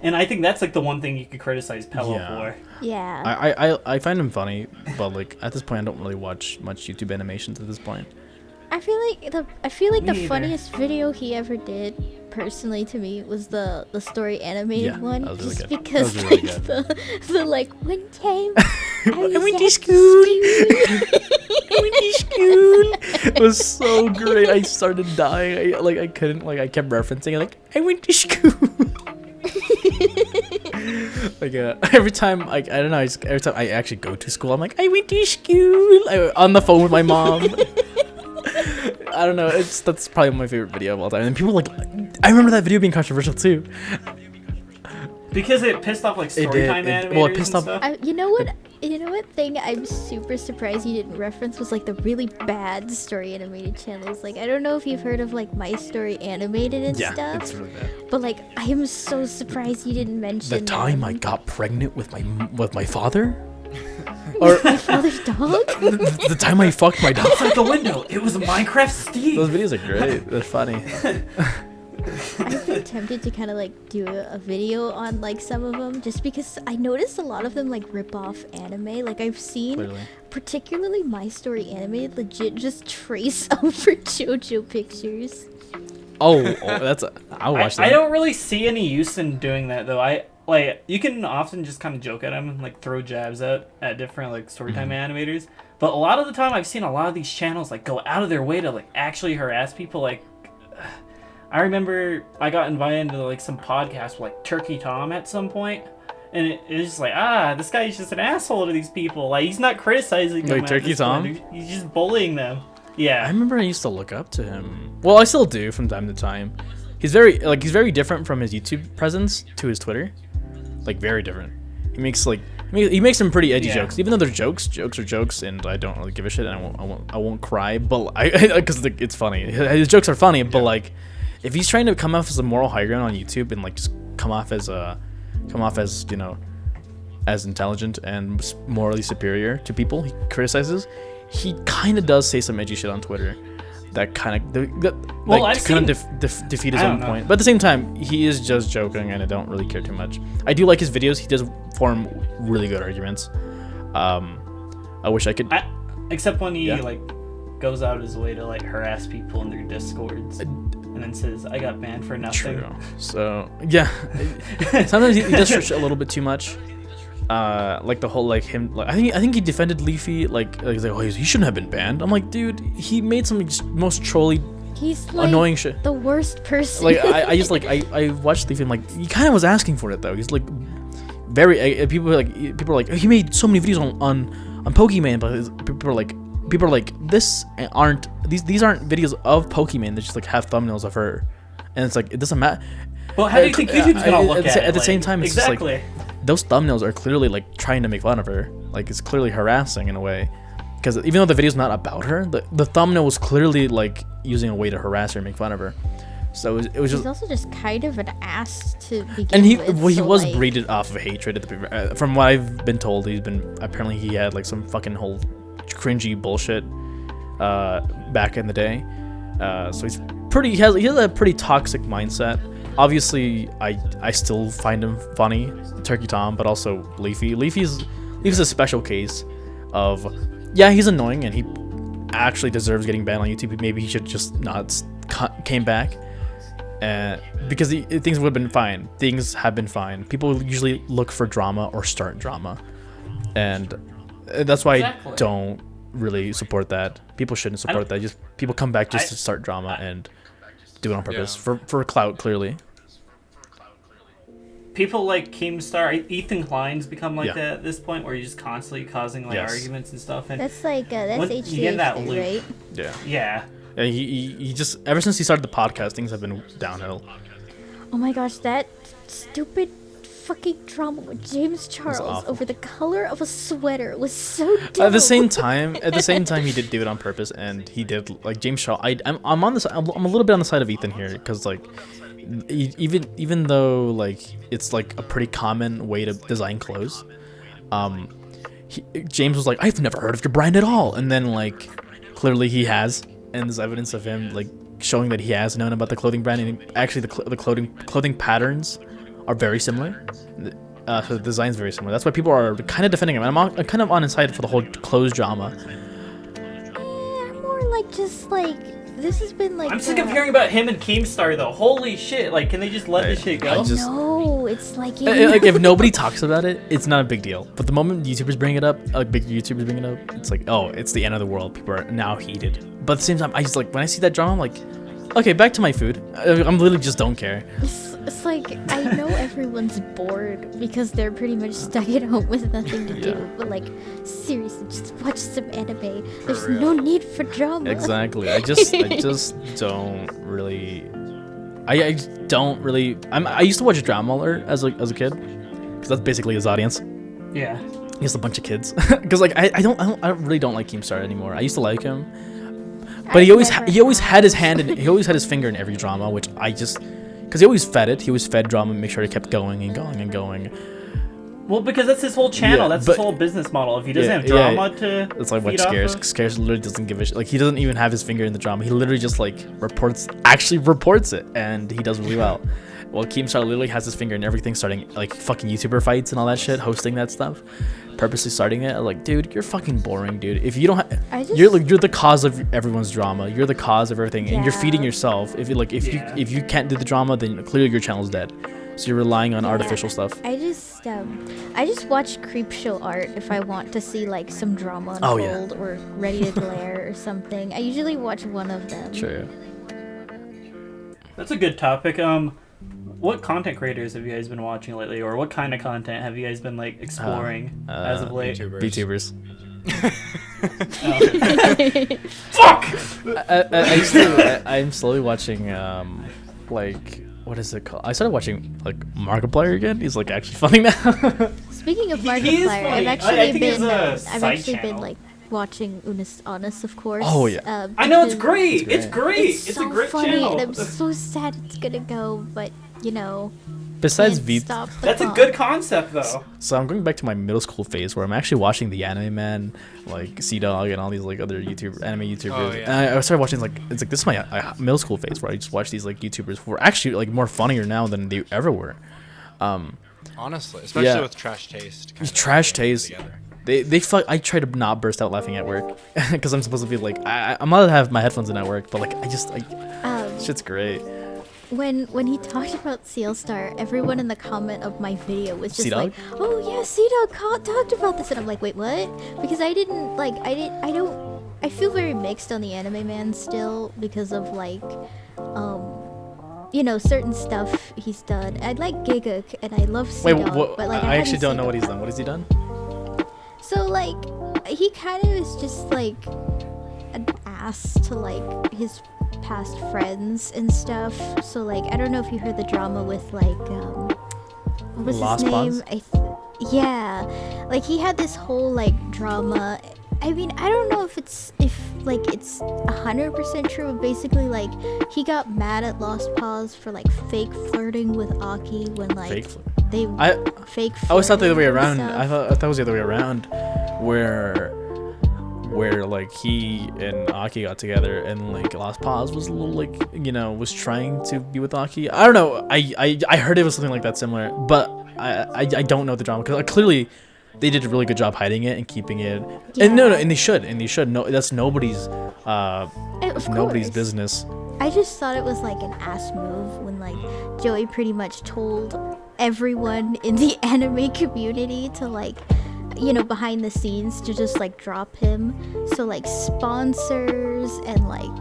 And I think that's like the one thing you could criticize Pella for. Yeah. I find him funny, but like at this point I don't really watch much YouTube animations at this point. I feel like the Me either. funniest video he ever did, personally to me, was the story animated one. that was really just good. because That was really like good. the like one time I went to school. I went to school. It was so great. I started dying. I couldn't I kept referencing it like I went to school. Every time I don't know, every time I actually go to school I'm like I went to school on the phone with my mom. I don't know, that's probably my favorite video of all time, and people I remember that video being controversial too Because it pissed off like storytime animators. Well, it pissed off. You know what thing I'm super surprised you didn't reference was like the really bad story animated channels. Like I don't know if you've heard of like My Story Animated and stuff. Yeah, it's really bad. But like I am so surprised you didn't mention The time them. I got pregnant with my father, or My father's dog. the time I fucked my dog. Outside the window, it was Minecraft Steve. Those videos are great. They're funny. I've been tempted to kind of like do a video on like some of them just because I noticed a lot of them like rip off anime. Like I've seen Clearly. particularly My Story Animated legit just trace over JoJo pictures. I'll watch that. I don't really see any use in doing that though. You can often just kind of joke at them and like throw jabs at different like storytime animators. But a lot of the time I've seen a lot of these channels like go out of their way to like actually harass people. Like I remember I got invited into like some podcast with like Turkey Tom at some point, and it was just like, this guy's just an asshole to these people. Like he's not criticizing them. Wait, Turkey Tom? He's just bullying them. I Yeah. remember I used to look up to him. Well, I still do from time to time. He's very different from his YouTube presence to his Twitter. Like very different. He makes some pretty edgy jokes. Even though they're jokes are jokes, and I don't really give a shit. And I won't cry, but because it's funny. His jokes are funny, but like if he's trying to come off as a moral high ground on YouTube and like just come off as as intelligent and morally superior to people he criticizes, he kind of does say some edgy shit on Twitter that kind of defeat his own point. But at the same time, he is just joking, and I don't really care too much. I do like his videos. He does form really good arguments. I wish I could. Except when he like goes out his way to like harass people in their discords, and then says, "I got banned for nothing." True. So yeah, sometimes he does stretch it a little bit too much. Like the whole like him. Like, I think he defended Leafy. He's like, oh, he shouldn't have been banned. I'm like, dude, he made some most trolly, He's like annoying shit. the worst person. Like I watched Leafy. I'm like, he kind of was asking for it though. He's like very people are like he made so many videos on Pokemon, but people are like these aren't videos of Pokemon. They just like have thumbnails of her, and it's like it doesn't matter. Well, how do you think YouTube's gonna look at it? At the same time, it's exactly. just like those thumbnails are clearly like trying to make fun of her. Like it's clearly harassing in a way, because even though the video's not about her, the thumbnail was clearly like using a way to harass her and make fun of her. So it was just. He's also just kind of an ass to begin And he with. he was breeded off of hatred at the from what I've been told. Apparently he had like some fucking whole cringy bullshit back in the day. So he has a pretty toxic mindset. Obviously, I still find him funny, Turkey Tom, but also Leafy. Leafy's a special case of, he's annoying and he actually deserves getting banned on YouTube. Maybe he should just not came back, because things would have been fine. Things have been fine. People usually look for drama or start drama, and that's why I don't really support that. People shouldn't support that. Just people come back just to start drama and do it on purpose for clout, clearly. People like Keemstar, Ethan Klein's become like that at this point, where he's just constantly causing like arguments and stuff. And that's like that's HDHD, right? Yeah. And he just ever since he started the podcast, things have been downhill. Oh my gosh, that stupid fucking drama with James Charles over the color of a sweater was so dumb. At the same time, he did do it on purpose, and he did like James Charles. I'm a little bit on the side of Ethan here, because like even though like it's like a pretty common way to design clothes, James was like, I've never heard of your brand at all, and then like clearly he has, and there's evidence of him like showing that he has known about the clothing brand, and actually the clothing patterns are very similar. So the design's very similar. That's why people are kind of defending him. I'm kind of on his side for the whole clothes drama. I'm more like just like this has been like. I'm sick of hearing about him and Keemstar though. Holy shit! Like, can they just let this shit go? No, it's like like if nobody talks about it, it's not a big deal. But the moment YouTubers bring it up, like big YouTubers bring it up, it's like, oh, it's the end of the world. People are now heated. But at the same time, I just like when I see that drama, I'm like, okay, back to my food. I'm literally just don't care. It's like I know everyone's bored because they're pretty much stuck at home with nothing to do. But like seriously, just watch some anime. There's no need for drama. Exactly. I just don't really. I used to watch Drama Alert as a kid, because that's basically his audience. Yeah. He's a bunch of kids. Because like I really don't like Keemstar anymore. I used to like him, but he always had his hand and he always had his finger in every drama, which I just. Because he always fed it. He always fed drama and make sure it kept going and going and going. Well, because that's his whole channel. That's his whole business model. If he doesn't have drama to it's like what feed Scares. off of. Scares literally doesn't give a shit. Like, he doesn't even have his finger in the drama. He literally just, like, reports it. And he does really well. Well, Keemstar literally has his finger in everything, starting, like, fucking YouTuber fights and all that shit, hosting that stuff. Purposely starting it. Like, dude, you're fucking boring, dude. If you don't you're the cause of everyone's drama. You're the cause of everything, and you're feeding yourself. If you can't do the drama, then clearly your channel's dead. So you're relying on artificial stuff. I just watch creep show art if I want to see like some drama unfold or Ready to Glare or something. I usually watch one of them. Sure. That's a good topic. What content creators have you guys been watching lately, or what kind of content have you guys been like exploring as of late? VTubers. Fuck! I'm slowly watching like, what is it called? I started watching like Markiplier again. He's like actually funny now. Speaking of He is Markiplier, funny. I've actually been like watching Unis Honest, of course. Oh yeah. I know, it's great. It's It's a so great funny, channel. and I'm so sad it's gonna go, but you know. Besides can't V, stop the That's a fun. good concept, though. so I'm going back to my middle school phase where I'm actually watching the Anime Man, like C-Dog and all these like other anime YouTubers. Oh, yeah. And I started watching this is my middle school phase where I just watch these like YouTubers who are actually like more funnier now than they ever were. Honestly, especially with Trash Taste. Trash Taste. Together. I try to not burst out laughing at work because I'm supposed to be like I'm allowed to have my headphones in at work, but like I just like shit's great. When he talked about Seal Star, everyone in the comment of my video was just C-Dog? like, "Oh yeah, C-Dog talked about this," and I'm like, "Wait, what?" Because I feel very mixed on the Anime Man still because of like, certain stuff he's done. I like Giguk and I love Wait, C-Dog, what? but like I actually haven't don't seen know the what he's part. done. What has he done? So like, he kind of is just like an ass to like his past friends and stuff. So like, I don't know if you heard the drama with like what was Lost his Pause? name? Yeah, like he had this whole like drama. I mean, I don't know if it's 100% true, but basically like he got mad at Lost Pause for like fake flirting with Aki when like Fake flirt. they fake. I always thought the other way flirting and around. stuff. I thought it was the other way around, where like he and Aki got together and like Lost Pause was a little like was trying to be with Aki. I don't know. I heard it was something like that similar, but I don't know the drama because clearly they did a really good job hiding it and keeping it. Yeah. And and they should. No, that's nobody's Of business. I just thought it was like an ass move when like Joey pretty much told everyone in the anime community to like, behind the scenes to just like drop him. So like sponsors and like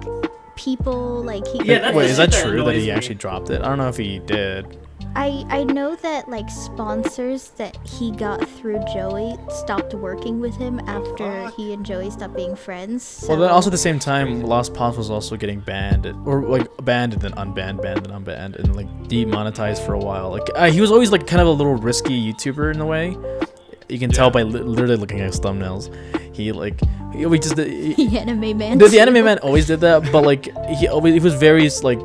people like he. Yeah, that's Wait, the is that shit that true that annoys he me. actually dropped it? I don't know if he did. I know that like sponsors that he got through Joey stopped working with him after he and Joey stopped being friends. So. Well, then also at the same time, Lost Pause was also getting banned, or like banned and then unbanned, banned and unbanned, and like demonetized for a while. Like he was always like kind of a little risky YouTuber in a way. You can tell by literally looking at his thumbnails. He the anime man. The anime man always did that, but like he was very like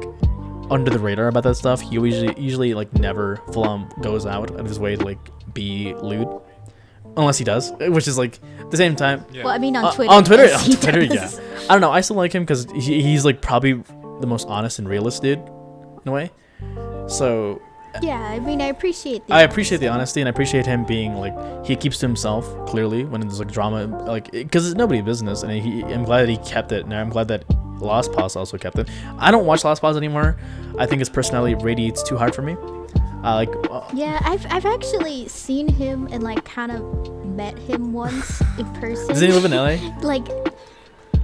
under the radar about that stuff. He usually like never full on goes out of his way to like be lewd, unless he does, which is like at the same time. Yeah. Well, I mean on Twitter. On Twitter, yes, he yeah. does. I don't know. I still like him because he's like probably the most honest and realist dude in a way. So Yeah, I mean, I appreciate the honesty, and I appreciate him being like, he keeps to himself clearly when there's like drama, like, because it's nobody's business, and I'm glad that he kept it, and I'm glad that Lost Pause also kept it. I don't watch Lost Pause anymore. I think his personality radiates too hard for me. Yeah, I've actually seen him and like kind of met him once in person. Does he live in LA? Like,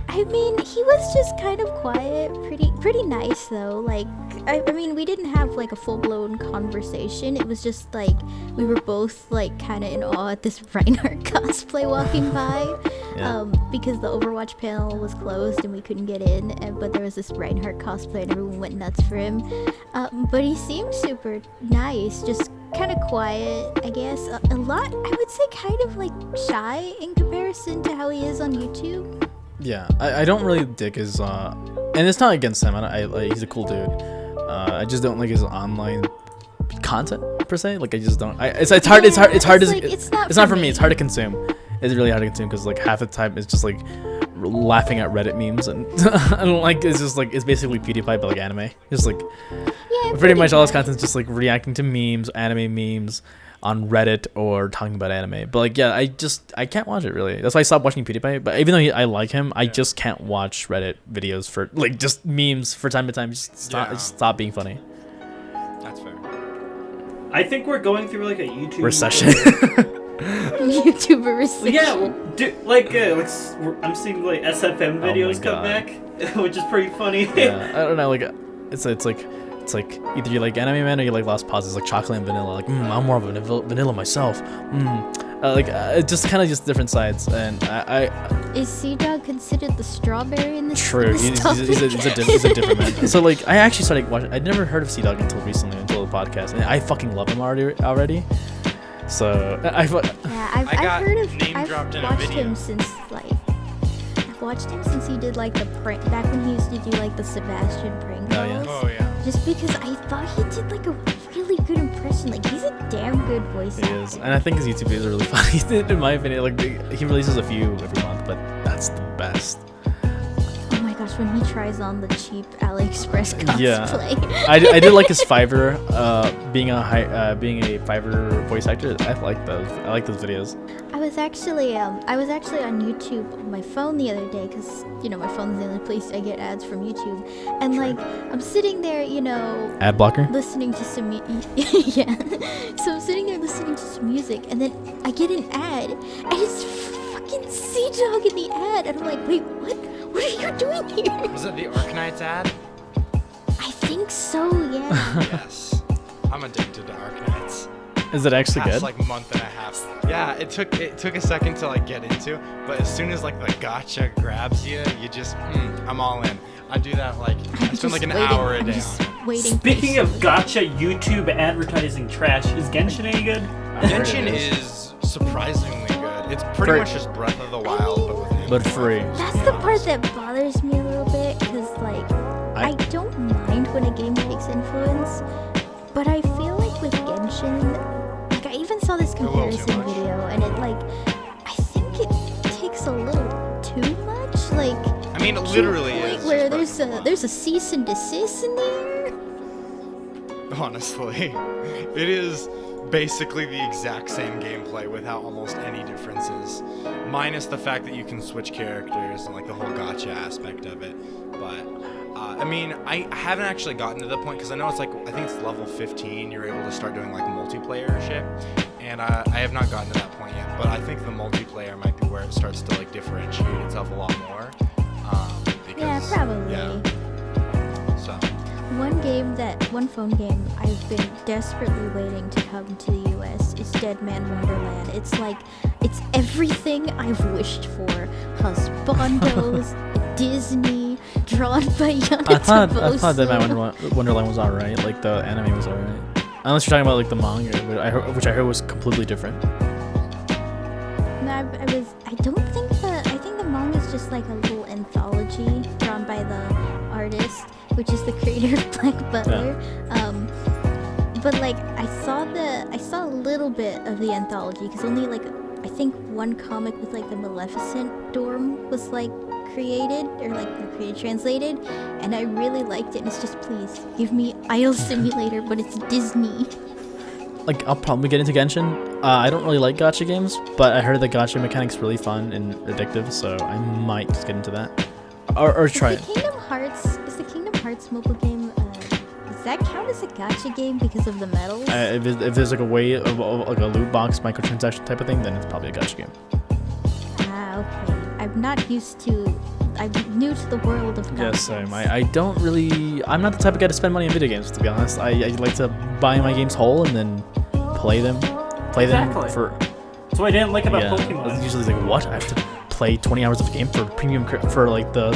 I mean, he was just kind of quiet, pretty nice though. Like, I mean, we didn't have like a full-blown conversation. It was just like we were both like kind of in awe at this Reinhardt cosplay walking by, because the Overwatch panel was closed and we couldn't get in. But there was this Reinhardt cosplay and everyone went nuts for him. But he seemed super nice, just kind of quiet, I guess. A lot, I would say, kind of like shy in comparison to how he is on YouTube. Yeah, I don't really dig his, and it's not against him. He's a cool dude. I just don't like his online content per se. Like I just don't. It's hard. It's not for me. It's hard to consume. It's really hard to consume because like half the time it's just like laughing at Reddit memes, and I don't like. It's just like it's basically PewDiePie but like anime. Just like pretty much all his content's just like reacting to memes, anime memes on Reddit or talking about anime. But like, yeah, I can't watch it really. That's why I stopped watching PewDiePie. But even though I like him, I just can't watch Reddit videos for like just memes for time to time. Just stop being funny. That's fair. I think we're going through like a YouTube recession. YouTuber recession. Yeah, I'm seeing like SFM videos come back, which is pretty funny. Yeah, I don't know. Like, it's like either you like Anime Man or you like Lost Pause. It's like chocolate and vanilla. Like, I'm more of a vanilla myself. Just kind of just different sides. And Is Sea-Dog considered the strawberry in this? True, he's a different man. So like, I actually started watching. I'd never heard of Sea-Dog until recently, until the podcast, and I fucking love him already. So I've watched him since like. I've watched him since he did like the prank back when he used to do like the Sebastian prank calls. Oh yeah. Just because I thought he did like a really good impression. Like he's a damn good voice actor. He is, and I think his YouTube videos are really funny. In my opinion, like he releases a few every month, but that's the best. Oh my gosh, when he tries on the cheap AliExpress cosplay. Yeah, I did like his Fiverr, being a Fiverr voice actor. I like those videos. I was actually on YouTube on my phone the other day because my phone's the only place I get ads from YouTube, and like I'm sitting there, ad blocker, listening to some yeah. So I'm sitting there listening to some music, and then I get an ad, and it's fucking Sea-Dog in the ad, and I'm like, wait, what? What are you doing here? Was it the Arknights ad? I think so, yeah. Yes. I'm addicted to Arknights. Is it actually good? Like month and a half. Yeah, it took a second to like get into, but as soon as like the gotcha grabs you, you just I'm all in. I do that like I spend like an hour a day on it. Speaking of gotcha YouTube advertising trash, is Genshin any good? Genshin is surprisingly good. It's pretty much just Breath of the Wild, but free. That's the part that bothers me a little bit, because like I don't mind when a game takes influence, but I feel like with Genshin, like I even saw this comparison video, and it like I think it takes a little too much. Like I mean, it literally is. Where there's a cease and desist in there. Honestly, it is basically the exact same gameplay without almost any differences, minus the fact that you can switch characters and like the whole gotcha aspect of it. But I mean, I haven't actually gotten to the point because I know it's like I think it's level 15. You're able to start doing like multiplayer shit, and I have not gotten to that point yet. But I think the multiplayer might be where it starts to like differentiate itself a lot more. Yeah, probably. Yeah. So. One phone game I've been desperately waiting to come to the US is Dead Man Wonderland. It's like, it's everything I've wished for. Husbandos, Disney, drawn by Yana I thought Dead Man Wonderland was alright. Like the anime was alright. Unless you're talking about like the manga, which I heard was completely different. No, I think the manga is just like a little anthology drawn by the artist. which is the creator of Black Butler. But like I saw a little bit of the anthology because only like I think one comic with like the Maleficent dorm was like created or like translated, and I really liked it. And it's just, please give me Isle Simulator, but it's Disney. Like, I'll probably get into Genshin. I don't really like gacha games, but I heard the gacha mechanic's really fun and addictive, so I might just get into that. Or try it. Is the Kingdom Hearts mobile game, does that count as a gacha game because of the medals? If there's like a way of like a loot box microtransaction type of thing, then it's probably a gacha game. Ah, okay. I'm new to the world of gacha. Yes, same. I'm not the type of guy to spend money on video games, to be honest. I like to buy my games whole and then play them. Exactly. For. That's what I didn't like about Pokemon. It's usually like, what? I have to play 20 hours of a game for premium for like the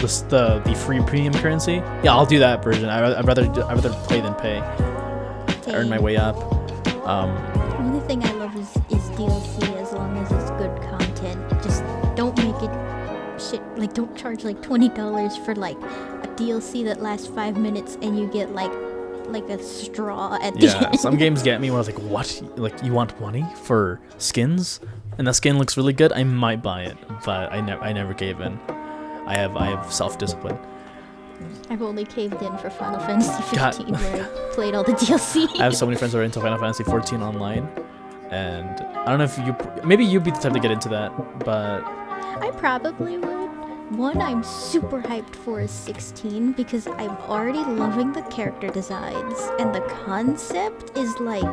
free premium currency? Yeah, I'll do that version. I'd rather play than pay. Earn my way up. The only thing I love is DLC, as long as it's good content. Just don't make it shit. Like, don't charge like $20 for like a DLC that lasts 5 minutes and you get like a straw at the end. Yeah, some games get me where I was like, what? Like, you want money for skins? And the skin looks really good, I might buy it, but I never gave in. I have self-discipline. I've only caved in for Final Fantasy 15 where I played all the DLC. I have so many friends who are into Final Fantasy 14 online, and I don't know if maybe you'd be the type to get into that, but I probably would. One I'm super hyped for is 16 because I'm already loving the character designs, and the concept is like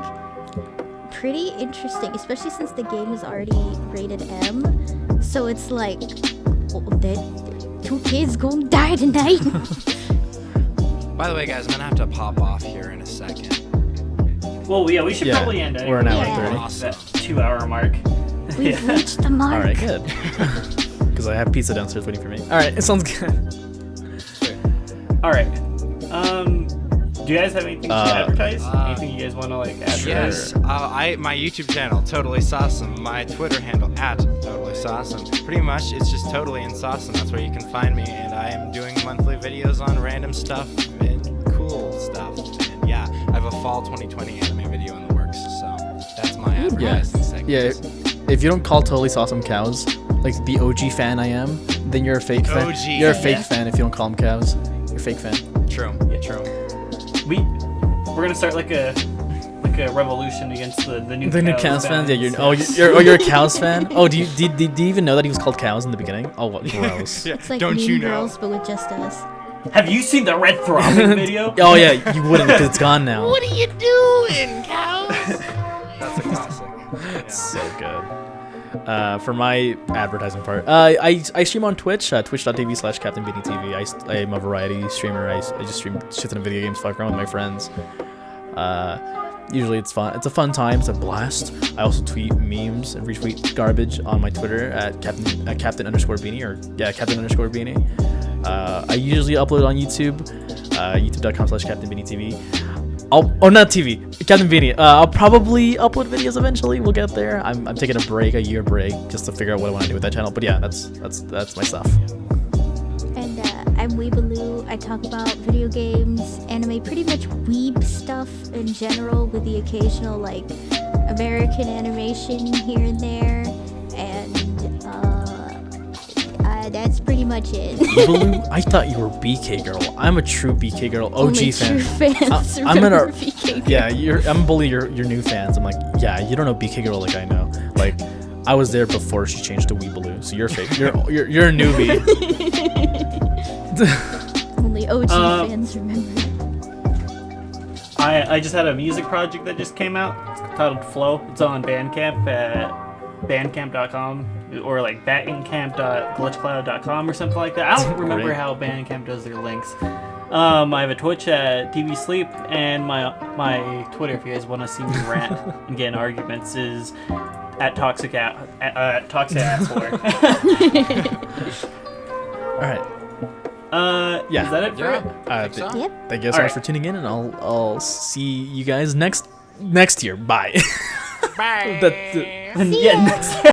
pretty interesting, especially since the game is already rated M. So it's like, two kids gonna die tonight. By the way, guys, I'm gonna have to pop off here in a second. Well, yeah, we should probably end it. We're an hour 30. Awesome. That 2 hour mark. We've reached the mark. All right, good. Because I have pizza downstairs waiting for me. All right, it sounds good. All right. Do you guys have anything to advertise? Anything you guys want to like advertise? Yes, my YouTube channel, TotallySauceome, my Twitter handle, @TotallySauceome. Pretty much, it's just Totally and Sauceome. That's where you can find me, and I am doing monthly videos on random stuff and cool stuff. And yeah, I have a fall 2020 anime video in the works, so that's my advertising segment. Yeah, if you don't call TotallySauceome cows, like the OG fan I am, then you're a fake fan. OG. You're a fake fan if you don't call them cows. You're a fake fan. True. Yeah, true. We're gonna start like a revolution against the new cows fans. Yeah, you're a cows fan. Oh, do you even know that he was called Cows in the beginning? Oh, what gross. It's like Don't Mean you know? Girls, but with just us. Have you seen the Red Throbbing video? Oh yeah, you wouldn't because it's gone now. What are you doing, cows? That's a classic. Yeah. So good. For my advertising part, I stream on Twitch, twitch.tv/CaptainBeanieTV. I am a variety streamer. I just stream shit in video games, fuck around with my friends. Usually it's fun. It's a fun time. It's a blast. I also tweet memes and retweet garbage on my Twitter at Captain_Beanie or Captain_Beanie. I usually upload on YouTube, youtube.com/CaptainBeanieTV. Not TV, Captain Beanie. I'll probably upload videos eventually. We'll get there. I'm taking a year break, just to figure out what I want to do with that channel. But yeah, that's my stuff. And I'm WeebaLu. I talk about video games, anime, pretty much weeb stuff in general, with the occasional like American animation here and there. And that's pretty much it. WeebaLu? I thought you were BK girl. I'm a true BK girl, OG Only fan. True fans I'm remember BK girl. Yeah, I'm bully your new fans. I'm like, yeah, you don't know BK girl like I know. Like, I was there before she changed to WeebaLu, so you're fake. You're a newbie. Only OG fans remember. I just had a music project that just came out. It's titled Flow. It's on Bandcamp at bandcamp.com or like bandcamp.glitchcloud.com or something like that. I don't remember how Bandcamp does their links. I have a Twitch at TV Sleep, and my Twitter, if you guys want to see me rant and get in arguments, is at Toxic Asswar. All right. Yeah. Is that it for it? Yep. Thank you guys so much for tuning in, and I'll see you guys next year. Bye. Bye. See ya. Next